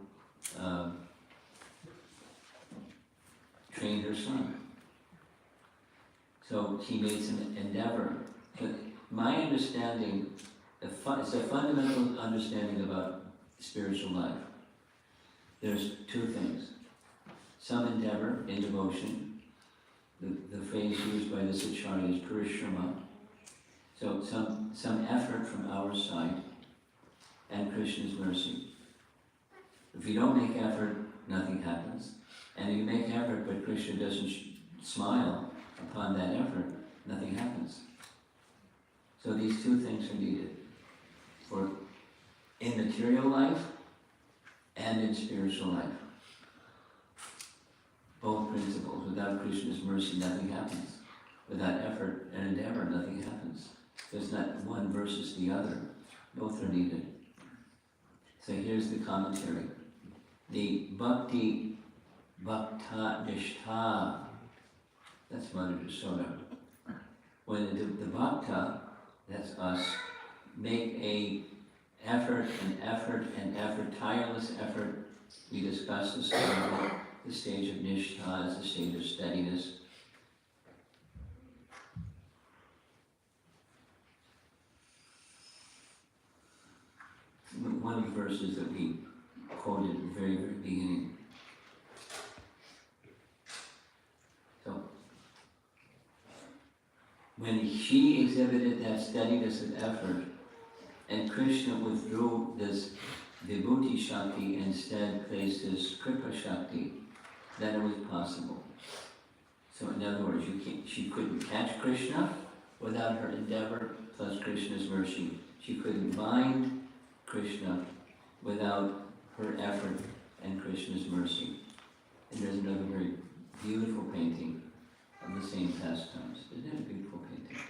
Speaker 2: train her son. So she made some endeavor. But my understanding, it's a fundamental understanding about spiritual life. There's two things. Some endeavor in devotion. The phrase used by this acharya is parishrama. So some effort from our side and Krishna's mercy. If you don't make effort, nothing happens. And if you make effort but Krishna doesn't smile upon that effort, nothing happens. So these two things are needed for in material life and in spiritual life. Both principles. Without Krishna's mercy, nothing happens. Without effort and endeavor, nothing happens. So it's not one versus the other. Both are needed. So here's the commentary. The bhakti, bhakta nishtha, that's Mother Yasoda. When the bhakta, that's us, make a effort and effort and effort, tireless effort. We discussed this earlier. The stage of nishtha is the stage of steadiness. One of the verses that we quoted at the very, very beginning. So, when she exhibited that steadiness of effort, and Krishna withdrew this Vibhuti Shakti and instead placed his Kripa Shakti, then it was possible. So in other words, she couldn't catch Krishna without her endeavor plus Krishna's mercy. She couldn't bind Krishna without her effort and Krishna's mercy. And there's another very beautiful painting of the same pastimes. Isn't it a beautiful painting?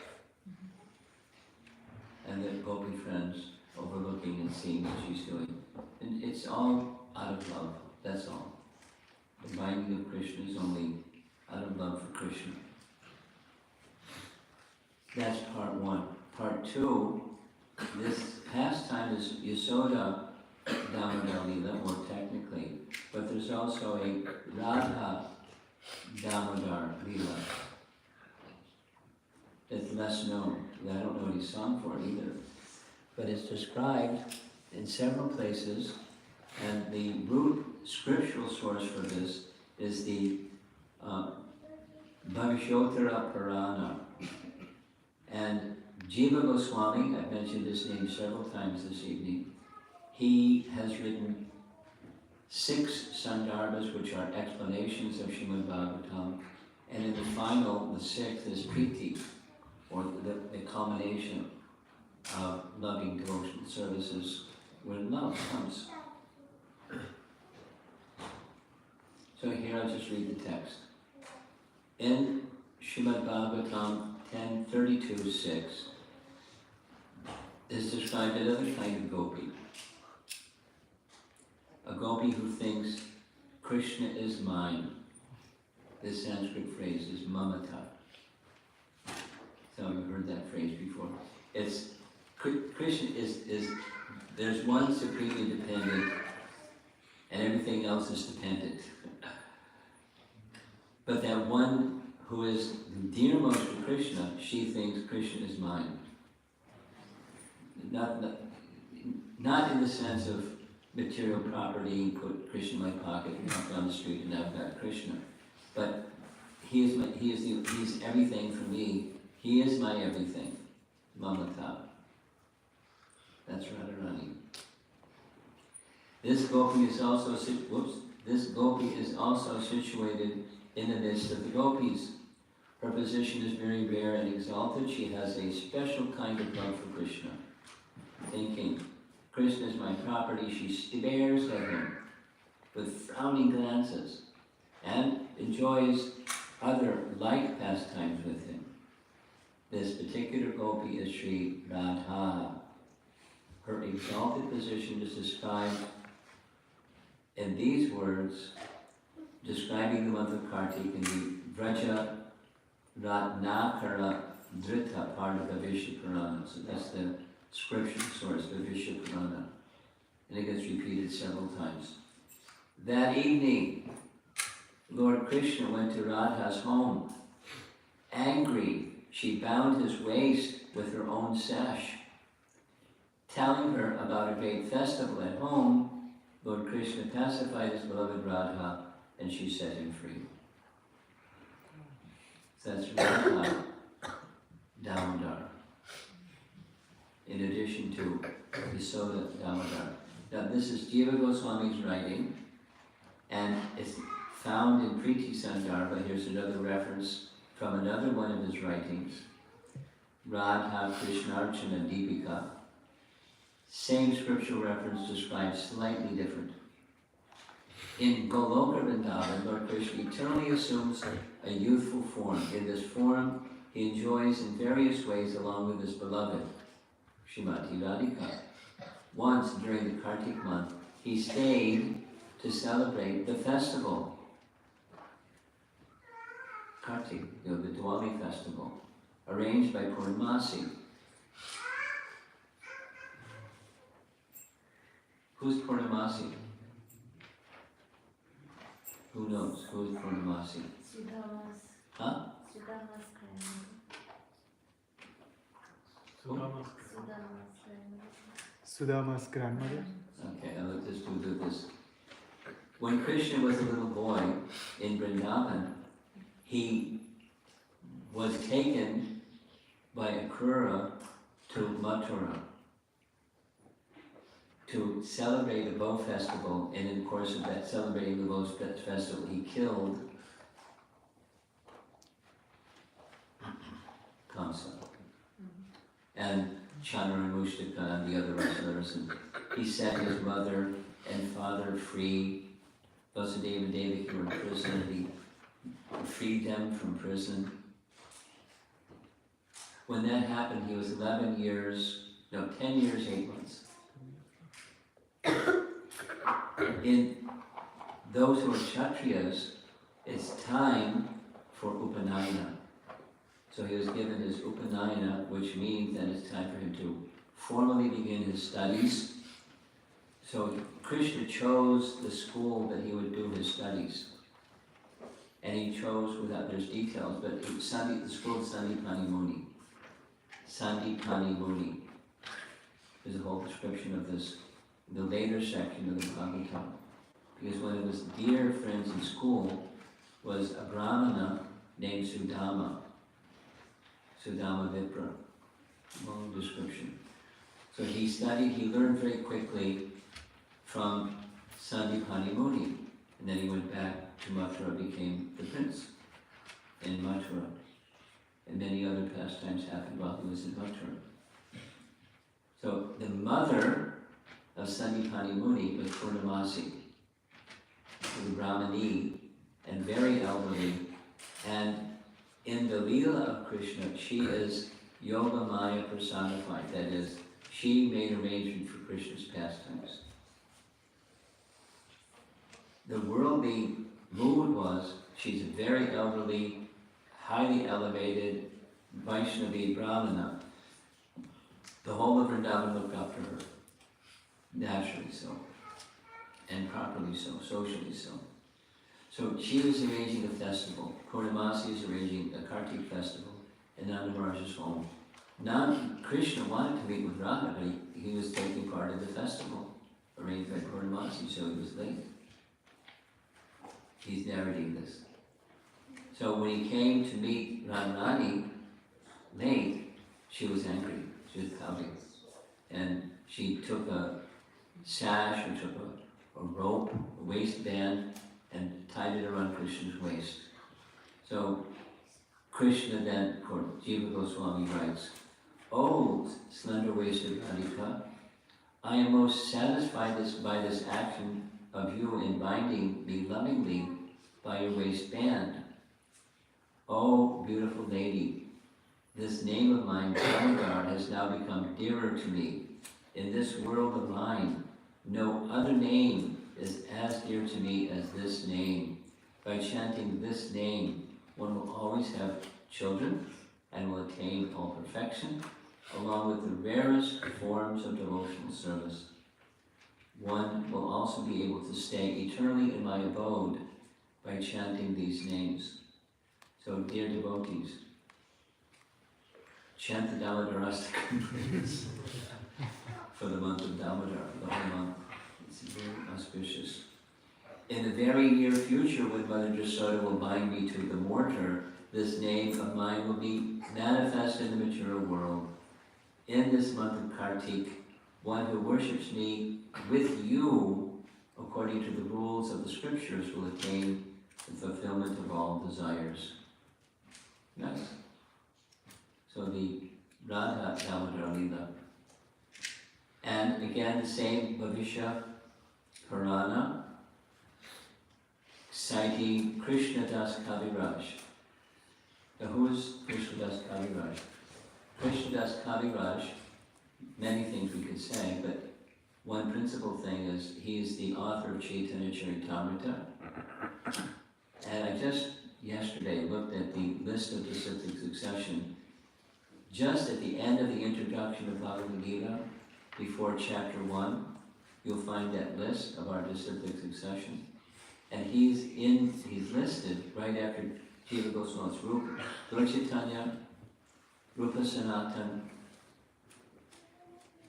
Speaker 2: And the gopi friends overlooking and seeing what she's doing. And it's all out of love, that's all. The binding of Krishna is only out of love for Krishna. That's part one. Part two, this pastime is Yasoda Damodara Lila, more technically, but there's also a Radha Damodara Lila that's less known. I don't know any song for it either. But it's described in several places And the root scriptural source for this is the Bhagavattara Purana. And Jiva Goswami, I've mentioned his name several times this evening, he has written 6 Sandarbhas, which are explanations of Srimad Bhagavatam, and in the final, the 6th is Priti, or the culmination of loving devotional services where love comes. So here I'll just read the text. In Srimad Bhagavatam 10:32-6 is described another kind of gopi. A gopi who thinks Krishna is mine. This Sanskrit phrase is mamata. So you've heard that phrase before. It's Krishna is there's one supreme independent and everything else is dependent. But that one who is dearmost to Krishna, she thinks Krishna is mine. Not in the sense of material property, put Krishna in my pocket, walk down the street, and now I've got Krishna. But he is everything for me. He is my everything. Mamata. That's Radharani. This gopi is also situated in the midst of the gopis. Her position is very rare and exalted. She has a special kind of love for Krishna. Thinking, Krishna is my property, she stares at him with frowning glances and enjoys other like pastimes with him. This particular gopi is Sri Radha. Her exalted position is described in these words, describing the month of Kartik in the Vraja Ratnakara Drita part of the Vishnu Purana. So that's the scripture source, the Vishnu Purana. And it gets repeated several times. That evening, Lord Krishna went to Radha's home. Angry, she bound his waist with her own sash. Telling her about a great festival at home, Lord Krishna pacified his beloved Radha and she set him free. So that's Radha Damodara. In addition to Yasoda Damodara. Now this is Jiva Goswami's writing, and it's found in Priti Sandarbha. Here's another reference from another one of his writings, Radha Krishnarchana Deepika. Same scriptural reference described slightly different. In Goloka Vrindavan, Lord Krishna eternally assumes a youthful form. In this form, he enjoys in various ways along with his beloved, Srimati Radhika. Once during the Kartik month, he stayed to celebrate the festival. Kartik, the Diwali festival, arranged by Purnamasi. Who's Purnamasi? Who knows? Who is Purnamasi?
Speaker 3: Sudama's.
Speaker 2: Huh?
Speaker 3: Sudama's grandmother.
Speaker 4: Sudama's grandmother.
Speaker 2: Okay, now let's just do this. When Krishna was a little boy in Vrindavan, he was taken by Akrura to Mathura to celebrate the bow festival, and in the course of that celebrating the bow festival, he killed Kamsa and Chandra and Mushtaka and the other wrestlers, and he set his mother and father free. Vasudeva and Devaki were in prison, and he freed them from prison. When that happened, he was 10 years, 8 months. In those who are Kshatriyas, it's time for Upanayana. So he was given his Upanayana, which means that it's time for him to formally begin his studies. So Krishna chose the school that he would do his studies. And he chose, without, there's details, but the school of Sandipani Muni. Sandipani Muni. There's a whole description of this the later section of the Bhagavatam, because one of his dear friends in school was a Brahmana named Sudama Vipra, long description. So he learned very quickly from Sandipani Muni, and then he went back to Mathura, became the prince in Mathura. And many other pastimes happened while he was in Mathura. So the mother of Sandipani Muni was Purnamasi, the Brahmani, and very elderly. And in the Lila of Krishna, she is Yoga Maya personified. That is, she made arrangement for Krishna's pastimes. The worldly mood was, she's a very elderly, highly elevated Vaishnavi Brahmana. The whole of Vrindavan looked up to her, naturally so, and properly so, socially so. So she was arranging a festival. Purnamasi is arranging a Kartik festival in Nanda Maharaj's home. Now Krishna wanted to meet with Radha, but he was taking part in the festival arranged by Purnamasi, so he was late. He's narrating this. So when he came to meet Radharani late, she was angry. She was pouting. And she took a sash, or took a rope, a waistband, and tied it around Krishna's waist. So Krishna then, Jiva Goswami writes, "Oh, slender-waisted Radhika, I am most satisfied by this action of you in binding me lovingly by your waistband. Oh, beautiful lady, this name of mine, Damodara, has now become dearer to me. In this world of mine, no other name is as dear to me as this name. By chanting this name, one will always have children and will attain all perfection, along with the rarest forms of devotional service. One will also be able to stay eternally in my abode by chanting these names." So, dear devotees, chant the Damodarastakam prayers for the month of Damodara, the whole month. It's very auspicious. In the very near future, when Mother Jasoda will bind me to the mortar, this name of mine will be manifest in the material world. In this month of Kartik, one who worships me with you, according to the rules of the scriptures, will attain the fulfillment of all desires. Nice. So the Radha Damodara Lila. And again, the same Bhavishya Purana, citing Krishna Das Kaviraj. Now who is Krishna Das Kaviraj? Krishna Das Kaviraj, many things we could say, but one principal thing is he is the author of Chaitanya Charitamrita. And I just yesterday looked at the list of disciplic succession. Just at the end of the introduction of Bhagavad Gita, before chapter 1, you'll find that list of our disciplic succession. And he's listed right after Jiva Goswami's Rupa, Lord Chaitanya, Rupa Sanatan,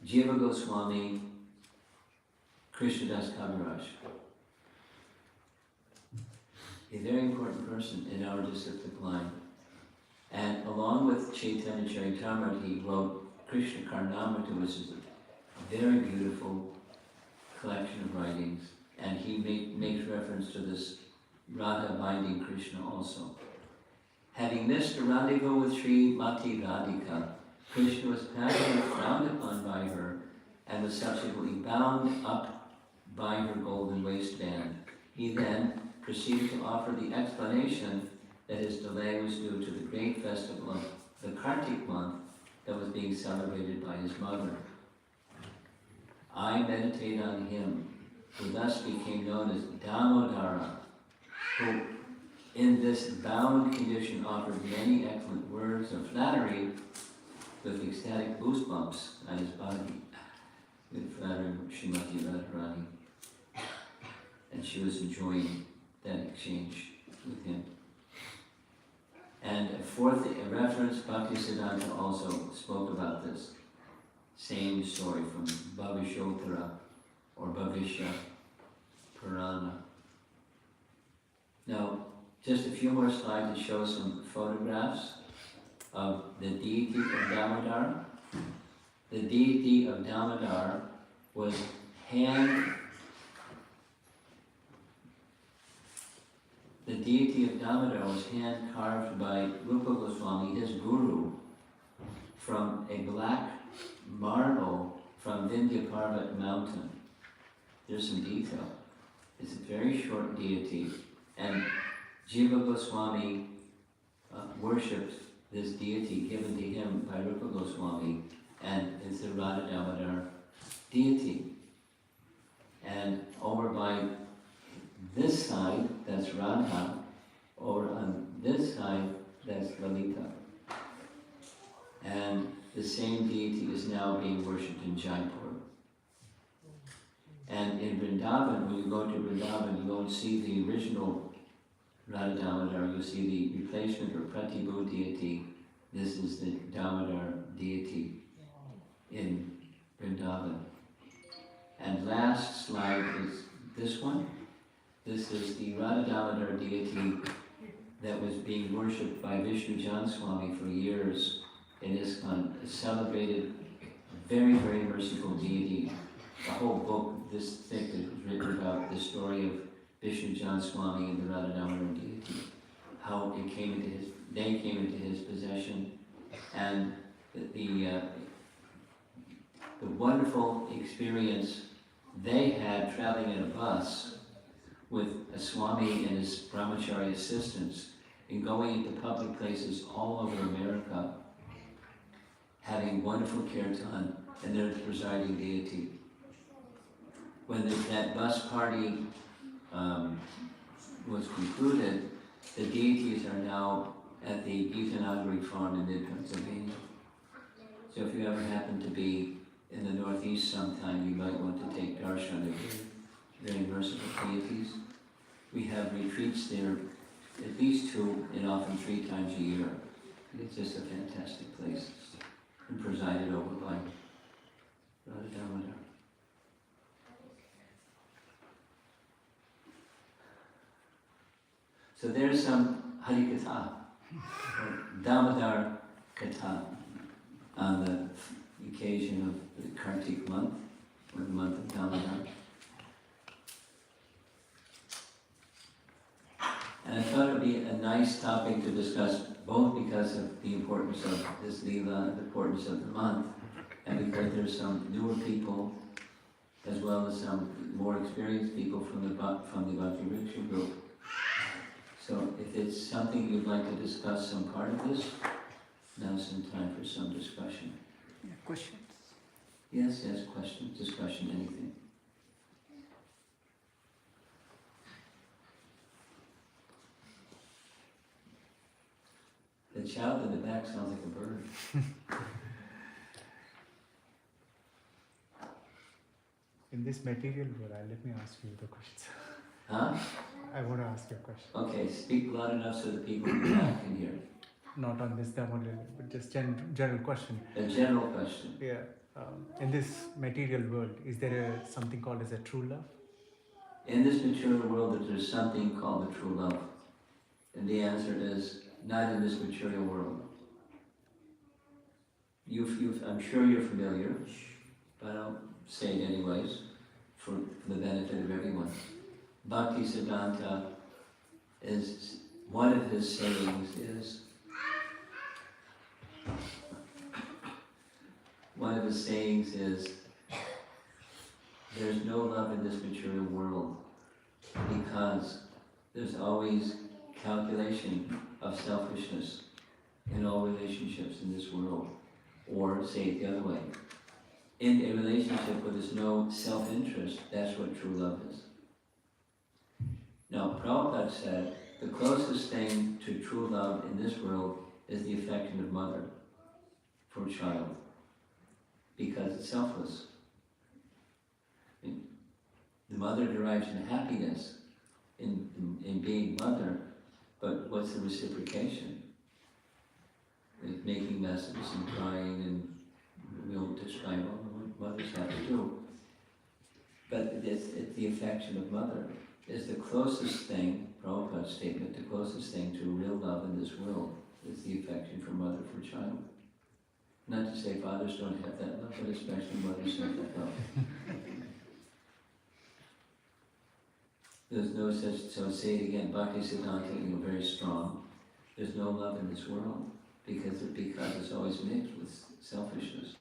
Speaker 2: Jiva Goswami, Krishna Das Kaviraj. A very important person in our disciplic line. And along with Chaitanya Charitamrita, he wrote Krishna Karnamrita, which is a very beautiful collection of writings. And he makes reference to this Radha binding Krishna also. Having missed a rendezvous with Srimati Radhika, Krishna was passionately frowned upon by her and was subsequently bound up by her golden waistband. He then proceeded to offer the explanation that his delay was due to the great festival of the Kartik month that was being celebrated by his mother. I meditate on him, who thus became known as Damodara, who in this bound condition offered many excellent words of flattery with ecstatic goosebumps on his body, with flattering Srimati Radharani. And she was enjoying that exchange with him. And a fourth reference, Bhaktisiddhanta also spoke about this same story from Bhavishotara or Bhavishya Purana. Now, just a few more slides to show some photographs of the deity of Damodara. The deity of Damodara was hand carved by Rupa Goswami, his guru, from a black marble from Vindhya Parvat mountain. There's some detail. It's a very short deity, and Jiva Goswami worshipped this deity given to him by Rupa Goswami, and it's the Radha Damodar deity. And over by this side, that's Radha. Over on this side, that's Lalita. And the same deity is now being worshipped in Jaipur. And in Vrindavan, when you go to Vrindavan, you won't see the original Radha Damodar, you see the replacement or Pratibhu deity. This is the Damodar deity in Vrindavan. And last slide is this one. This is the Radha Damodar deity that was being worshipped by Vishnu Jan Swami for years in ISKCON. A celebrated, very, very merciful deity. The whole book, this thick, that was written about the story of Vishnu Jan Swami and the Radha Damodar deity, how they came into his possession, and the wonderful experience they had traveling in a bus with a Swami and his brahmachari assistants and going into public places all over America, having wonderful kirtan and their presiding deity. When that bus party was concluded, the deities are now at the Geetanagari farm in mid-Pennsylvania. So if you ever happen to be in the Northeast sometime, you might want to take darshan of very merciful deities. We have retreats there, at least 2 and often 3 times a year. It's just a fantastic place, and presided over by Radha Damodar. So there's some Harikatha, or Damodar Katha, on the occasion of the Kartik month, or the month of Damodar. And I thought it would be a nice topic to discuss, both because of the importance of this Lila, the importance of the month, and because there's some newer people, as well as some more experienced people from the Bhakti Riksha group. So if it's something you'd like to discuss some part of this, now's some time for some discussion.
Speaker 4: Yeah, questions?
Speaker 2: Yes, questions, discussion, anything. The child in the back sounds like a bird.
Speaker 4: In this material world, let me ask you the questions.
Speaker 2: Huh?
Speaker 4: I want to ask you a question.
Speaker 2: Okay, speak loud enough so the people in the back can hear.
Speaker 4: Not on this demo level, but just general question.
Speaker 2: A general question.
Speaker 4: Yeah. In this material world, is there something called as a true love?
Speaker 2: In this material world, there's something called the true love. And the answer is, not in this material world. I'm sure you're familiar, but I'll say it anyways, for the benefit of everyone. Bhakti Siddhanta is, one of his sayings is, there's no love in this material world because there's always calculation of selfishness in all relationships in this world. Or say it the other way. In a relationship where there's no self-interest, that's what true love is. Now, Prabhupada said, the closest thing to true love in this world is the affection of mother for a child, because it's selfless. The mother derives some happiness in being mother, but what's the reciprocation? Like making messes and crying, and we won't describe what mothers have to do. But it's the affection of mother. It's the closest thing, Prabhupada's statement, the closest thing to real love in this world is the affection from mother for child. Not to say fathers don't have that love, but especially mothers have that love. There's no such, so say it again, Bhakti Siddhanta, very strong. There's no love in this world because it's always mixed with selfishness.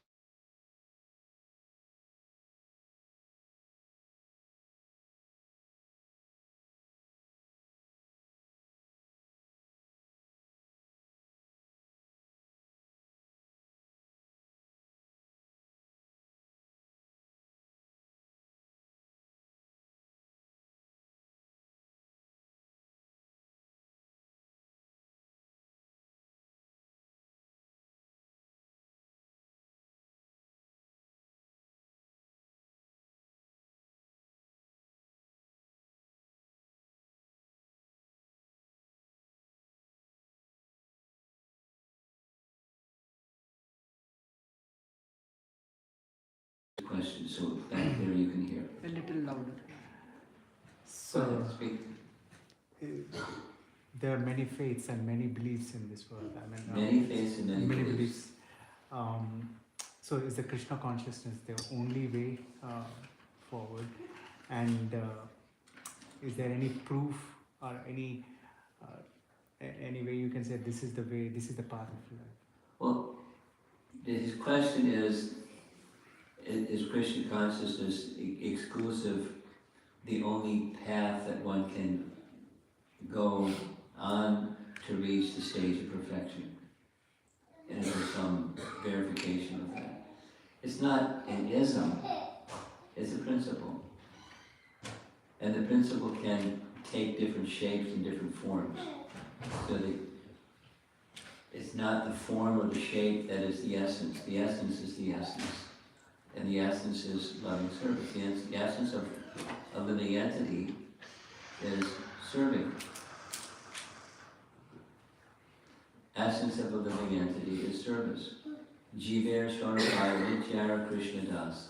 Speaker 2: Question, so back there you can hear.
Speaker 5: A little louder.
Speaker 2: Go
Speaker 4: So
Speaker 2: ahead, speak.
Speaker 4: there are many faiths and many beliefs in this world. I mean,
Speaker 2: Many faiths and many beliefs.
Speaker 4: beliefs. So is the Krishna consciousness the only way forward? And is there any proof or any way you can say this is the way, this is the path of life?
Speaker 2: Well, his question is Krishna consciousness exclusive, the only path that one can go on to reach the stage of perfection? And is there some verification of that? It's not an ism, it's a principle. And the principle can take different shapes and different forms. So it's not the form or the shape that is the essence. The essence is the essence. And the essence is loving service. The essence of a living entity is serving. Essence of a living entity is service. Jiver Swarapaya Nityara Krishna Das.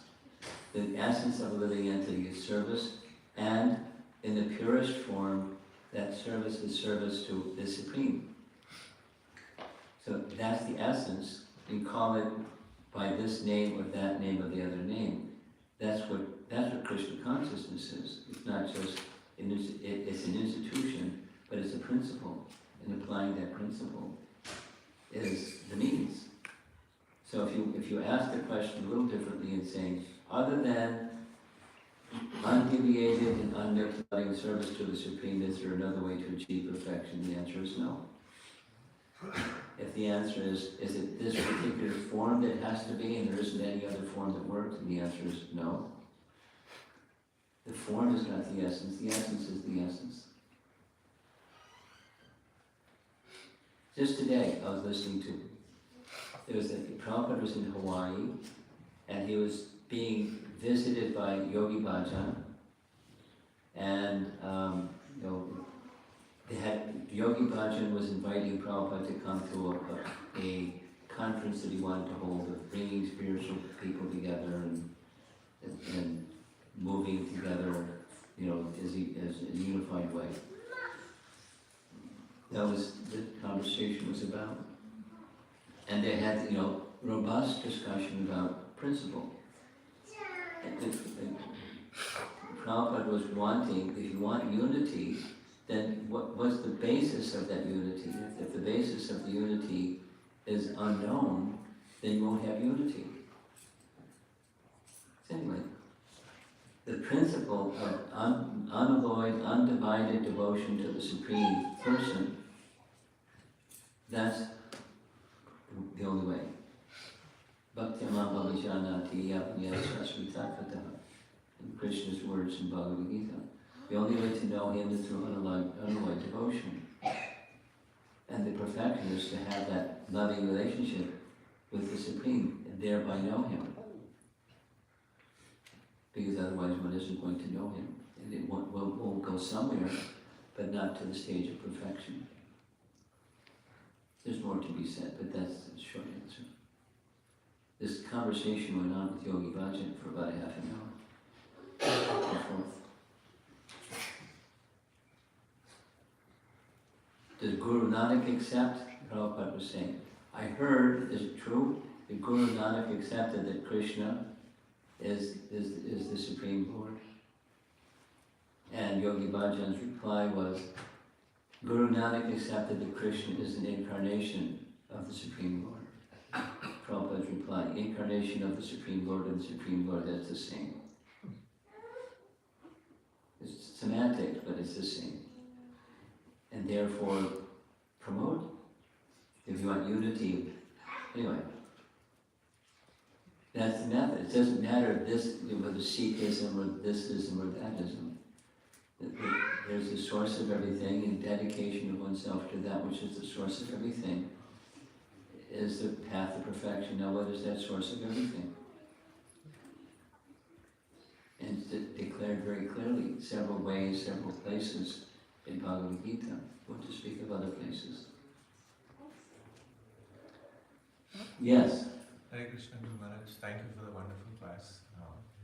Speaker 2: The essence of a living entity is service, and in the purest form, that service is service to the Supreme. So that's the essence. You call it by this name or that name or the other name. That's what Krishna consciousness is. It's not just it's an institution, but it's a principle. And applying that principle is the means. So if you ask the question a little differently and saying, other than undeviated and unmixed loving service to the Supreme, is there another way to achieve perfection? The answer is no. If the answer is it this particular form that it has to be and there isn't any other form that works? And the answer is no. The form is not the essence is the essence. Just today, I was listening to, Prabhupada was in Hawaii, and he was being visited by Yogi Bhajan, and Yogi Bhajan was inviting Prabhupada to come to a conference that he wanted to hold of bringing spiritual people together and moving together, as a unified way. That was the conversation was about. And they had, robust discussion about principle. And Prabhupada was wanting, if you want unity, then what's the basis of that unity? If the basis of the unity is unknown, then you won't have unity. So anyway, the principle of unalloyed, undivided devotion to the Supreme Person, that's the only way. Bhakti-amam bhavijanati yapanyasasvitatvatah. In Krishna's words in Bhagavad Gita. The only way to know Him is through unalloyed devotion. And the perfection is to have that loving relationship with the Supreme and thereby know Him. Because otherwise one isn't going to know Him. And it will go somewhere, but not to the stage of perfection. There's more to be said, but that's the short answer. This conversation went on with Yogi Bhajan for about a half an hour. Does Guru Nanak accept? Prabhupada was saying, I heard, is it true, that Guru Nanak accepted that Krishna is the Supreme Lord? And Yogi Bhajan's reply was, Guru Nanak accepted that Krishna is an incarnation of the Supreme Lord. Prabhupada's reply, incarnation of the Supreme Lord and the Supreme Lord, that's the same. It's semantics, but it's the same. And therefore, promote. If you want unity, anyway. That's the method. It doesn't matter whether Sikhism or thisism or thatism. There's the source of everything, and dedication of oneself to that which is the source of everything is the path of perfection. Now, what is that source of everything? And it's declared very clearly, several ways, several places in Bhagavad Gita. What to speak of other places? Yes.
Speaker 5: Hare Krishna Guru Maharaj, thank you for the wonderful class.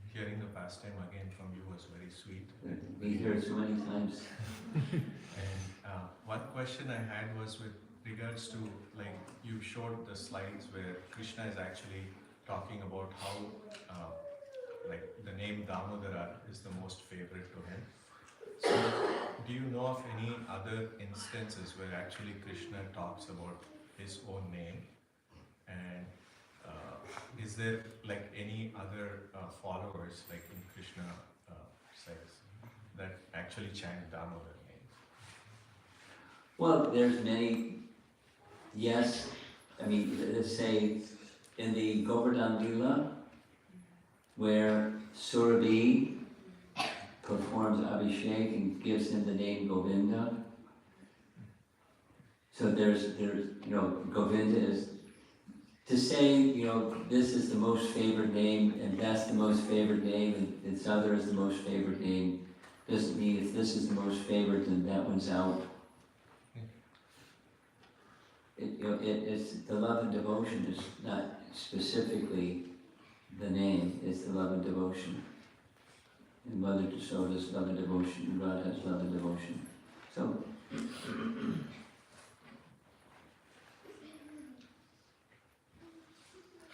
Speaker 5: Hearing the pastime again from you was very sweet.
Speaker 2: We hear it so many times.
Speaker 5: And one question I had was with regards to, like, you showed the slides where Krishna is actually talking about how, like, the name Damodara is the most favorite to him. So, do you know of any other instances where actually Krishna talks about his own name? And is there like any other followers, like in Krishna sects, that actually chant Damodar names?
Speaker 2: Well, there's many, yes. I mean, let's say in the Govardhan Lila, where Surabhi performs Abhishek and gives him the name Govinda. So there's Govinda is, to say, this is the most favored name, and that's the most favored name, and this other is the most favored name, doesn't mean if this is the most favored, then that one's out. It's the love and devotion is not specifically the name, it's the love and devotion. And Mother Yasoda's love and devotion, and Radha's love and devotion. So,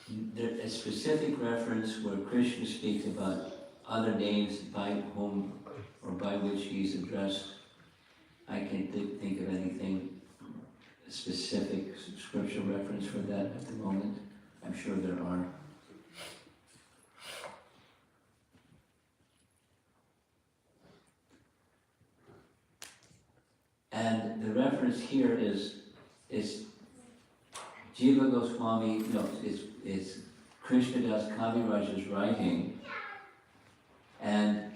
Speaker 2: there's a specific reference where Krishna speaks about other names by whom or by which he's addressed. I can't think of anything, a specific scriptural reference for that at the moment. I'm sure there are. And the reference here is Jiva Goswami, it's Krishnadas Kaviraj's writing, and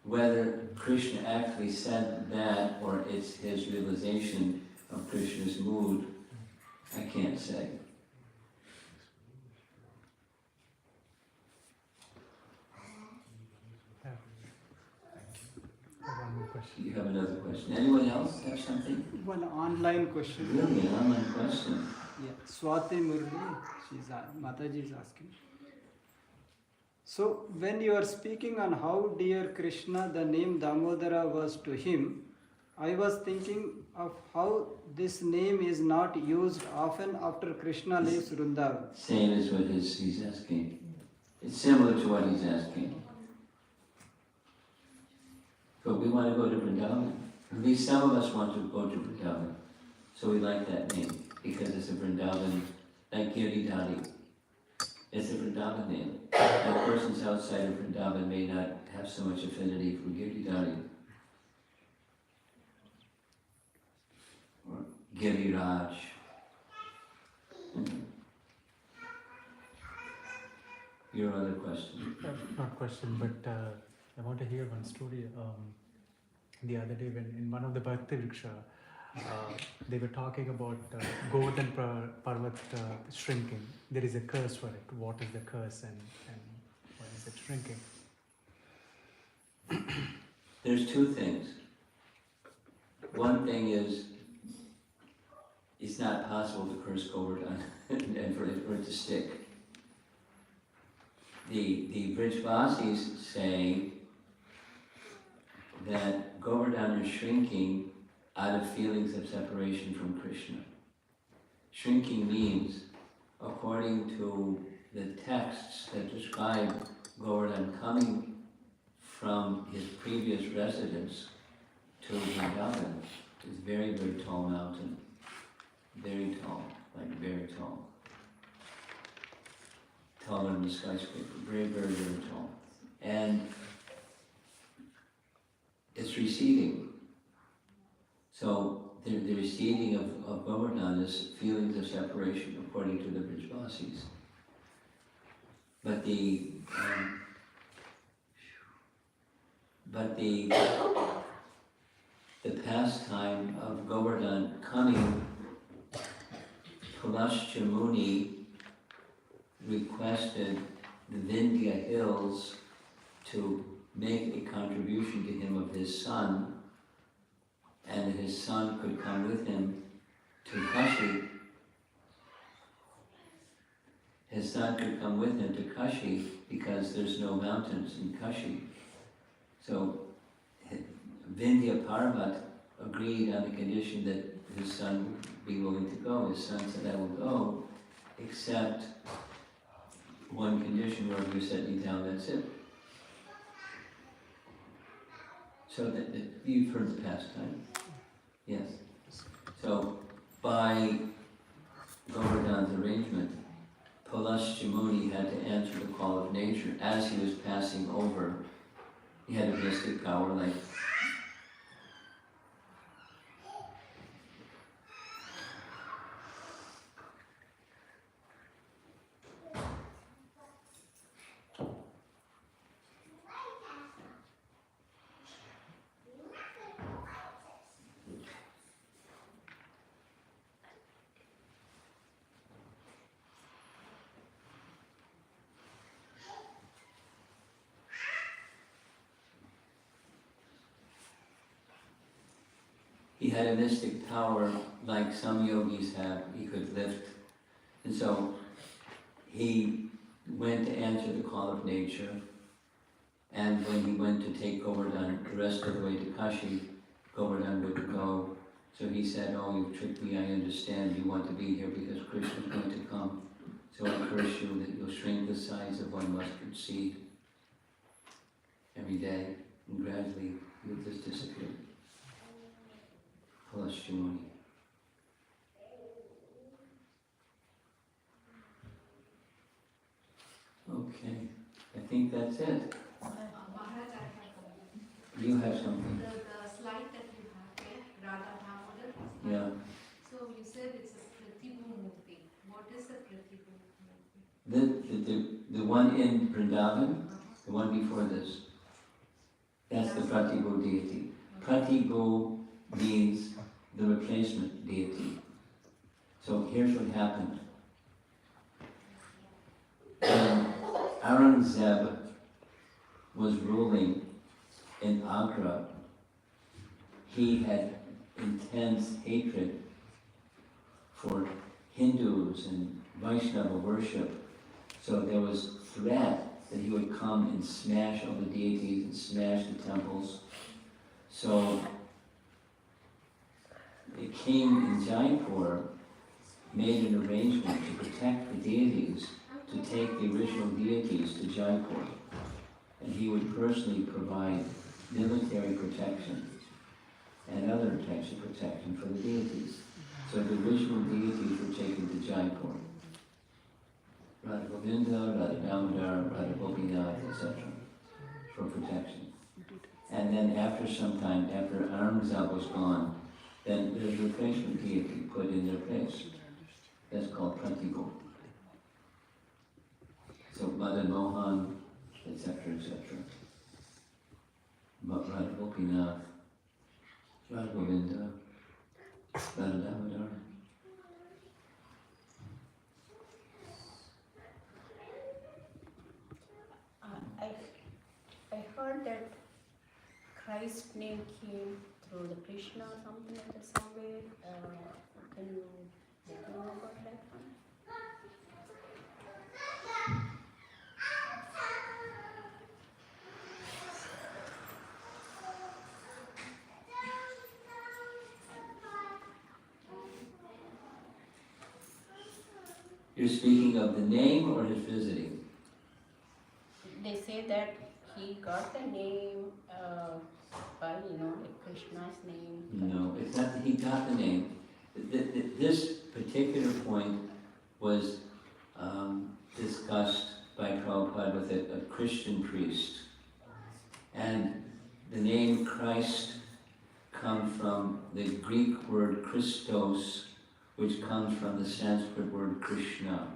Speaker 2: whether Krishna actually said that or it's his realization of Krishna's mood, I can't say.
Speaker 4: One more question.
Speaker 2: You have another question. Anyone else have something?
Speaker 6: One online question.
Speaker 2: Really, an online question?
Speaker 6: Yeah, Swati Murli, Mataji is asking. So, when you are speaking on how dear Krishna, the name Damodara was to him, I was thinking of how this name is not used often after Krishna leaves Vrindavan.
Speaker 2: Same as what he's asking. It's similar to what he's asking. But we want to go to Vrindavan. At least some of us want to go to Vrindavan. So we like that name because it's a Vrindavan, like Giridhari. It's a Vrindavan name. And persons outside of Vrindavan may not have so much affinity for Giridhari. Or Giriraj. Your other question?
Speaker 4: Not question, but I want to hear one story. The other day, when in one of the Bhakti Vriksha, they were talking about Govardhan Parvat shrinking. There is a curse for it. What is the curse and why is it shrinking?
Speaker 2: There's two things. One thing is, it's not possible to curse Govardhan and for it to stick. The Brijvasis say that Govardhan is shrinking out of feelings of separation from Krishna. Shrinking means, according to the texts that describe Govardhan coming from his previous residence to Vrindavan, is very, very tall mountain. Very tall, like very tall. Taller than the skyscraper, very, very, very tall. And it's receding. So the receding of Govardhan is feelings of separation according to the Brijvasis. But the pastime of Govardhan coming, Pulascha Muni requested the Vindhya hills to make a contribution to him of his son, and that his son could come with him to Kashi. His son could come with him to Kashi because there's no mountains in Kashi. So Vindhya Parvat agreed on the condition that his son would be willing to go. His son said, I will go, except one condition where you set me down, that's it. So that you've heard the pastime. Yes. So by Govardhan's arrangement, Pulascha Muni had to answer the call of nature as he was passing over. He had a mystic power like he had a mystic power like some yogis have. He could lift. And so he went to answer the call of nature. And when he went to take Govardhan the rest of the way to Kashi, Govardhan wouldn't go. So he said, oh, you've tricked me, I understand. You want to be here because Krishna is going to come. So I curse you that you'll shrink the size of one mustard seed every day, and gradually you'll just disappear. Pulascha Muni. Okay, I think that's it.
Speaker 3: Maharaj, I have
Speaker 2: You have something.
Speaker 3: the slide that you have there, Radha Damodara.
Speaker 2: Yeah.
Speaker 3: So you said it's a Pratibhu Murti. What is the Pratibhu Murti?
Speaker 2: The one in Vrindavan, the one before this, that's the Pratibhu deity. Pratibhu means the replacement deity. So here's what happened. When Aurangzeb was ruling in Agra, he had intense hatred for Hindus and Vaishnava worship. So there was threat that he would come and smash all the deities and smash the temples. So the king in Jaipur made an arrangement to protect the deities, to take the original deities to Jaipur. And he would personally provide military protection and other types of protection for the deities. So the original deities were taken to Jaipur. Radha Govinda, Radha Damodara, Radha Gopinath, etc. for protection. And then after some time, after Aurangzeb was gone, then there's a replacement deity put in their place. That's called Pratibhu. So Madan Mohan, etc., etc. Radha Gopinath, Radha Govinda, Radha Damodara.
Speaker 7: I heard that Christ's name came through the Krishna or something like that somewhere. Can you let me know about that one?
Speaker 2: You're speaking of the name or his visiting?
Speaker 7: They say that he got the name by, like Krishna's name.
Speaker 2: No, it's not that he got the name. This particular point was discussed by Prabhupada with a Christian priest. And the name Christ comes from the Greek word Christos, which comes from the Sanskrit word Krishna.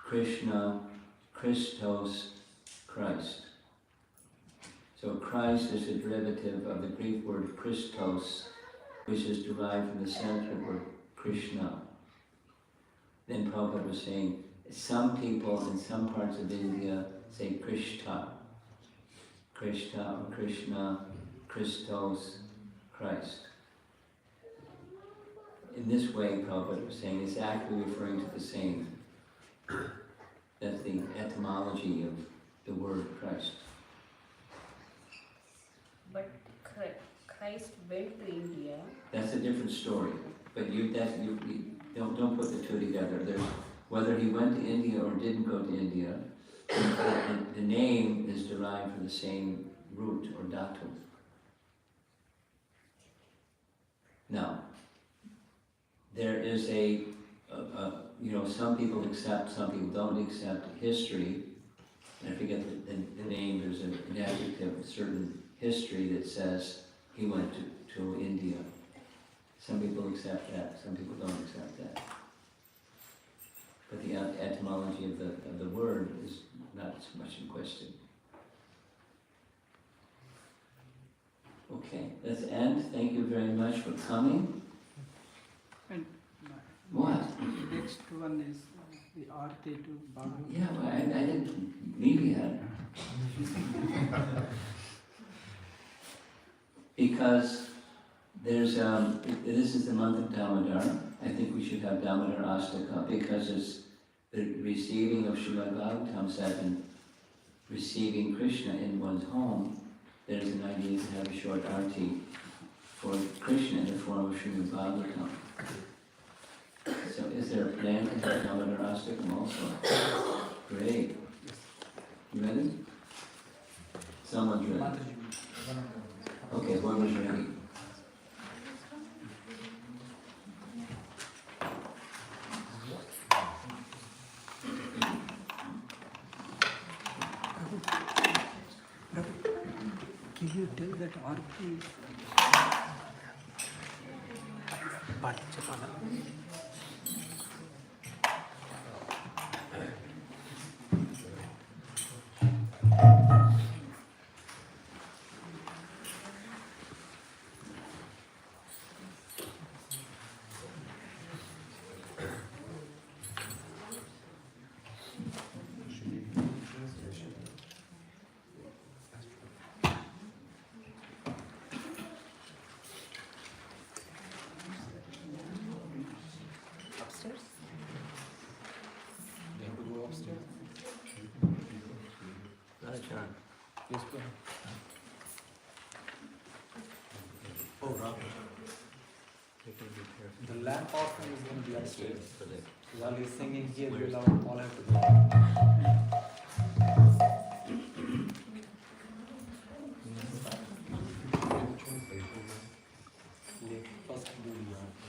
Speaker 2: Krishna, Christos, Christ. So Christ is a derivative of the Greek word Christos, which is derived from the Sanskrit word Krishna. Then Prabhupada was saying, some people in some parts of India say Krishna. Krishna or Krishna, Christos, Christ. In this way, Prabhupada was saying, it's actually referring to the same. That's the etymology of the word Christ.
Speaker 7: But Christ went to India.
Speaker 2: That's a different story. But you don't put the two together. There's, whether he went to India or didn't go to India, the name is derived from the same root or dhatu. Now, there is some people accept, some people don't accept history. And I forget the name, there's an adjective, a certain history that says he went to India. Some people accept that, some people don't accept that. But the etymology of the word is not so much in question. Okay, let's end. Thank you very much for coming.
Speaker 6: And
Speaker 2: What?
Speaker 6: the next one is the Aarti to Bhagavad.
Speaker 2: Yeah, well, I didn't leave yet. Because there's, this is the month of Damodara. I think we should have Damodarastakam because it's the receiving of Srimad Bhagavatam said and receiving Krishna in one's home. There's an idea to have a short arti for Krishna in the form of Srimad Bhagavatam. So is there a plan to have Damodarastakam also? Great. You ready? Someone's ready. Okay, whoever's ready.
Speaker 6: Can you tell that Aarti?
Speaker 4: Upstairs? They have to go upstairs?
Speaker 2: Rajachan.
Speaker 4: Yes, go ahead. Oh, Ram. The lamp offering is going to be upstairs. While he's singing here, we'll all have to go.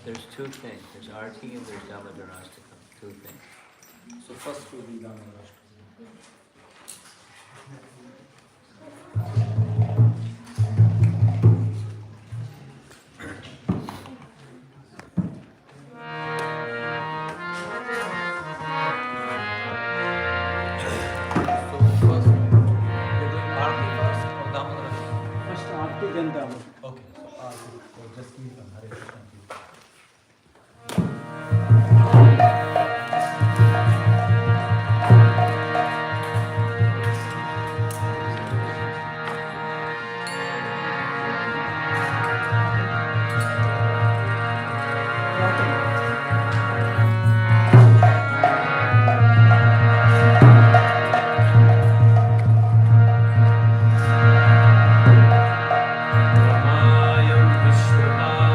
Speaker 2: There's two things. There's arti and there's Damodarastakam. Two things.
Speaker 4: So first will be Damodarastakam.
Speaker 6: First Aarti, then Damodara.
Speaker 4: Okay, so just leave them. Hare Krishna.
Speaker 1: Ramayam Vishwanath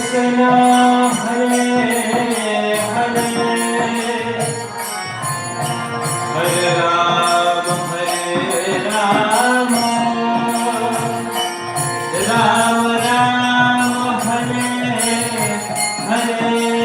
Speaker 1: Krishna, Hare Hare, Hare Rama, Rama Rama, Hare Hare.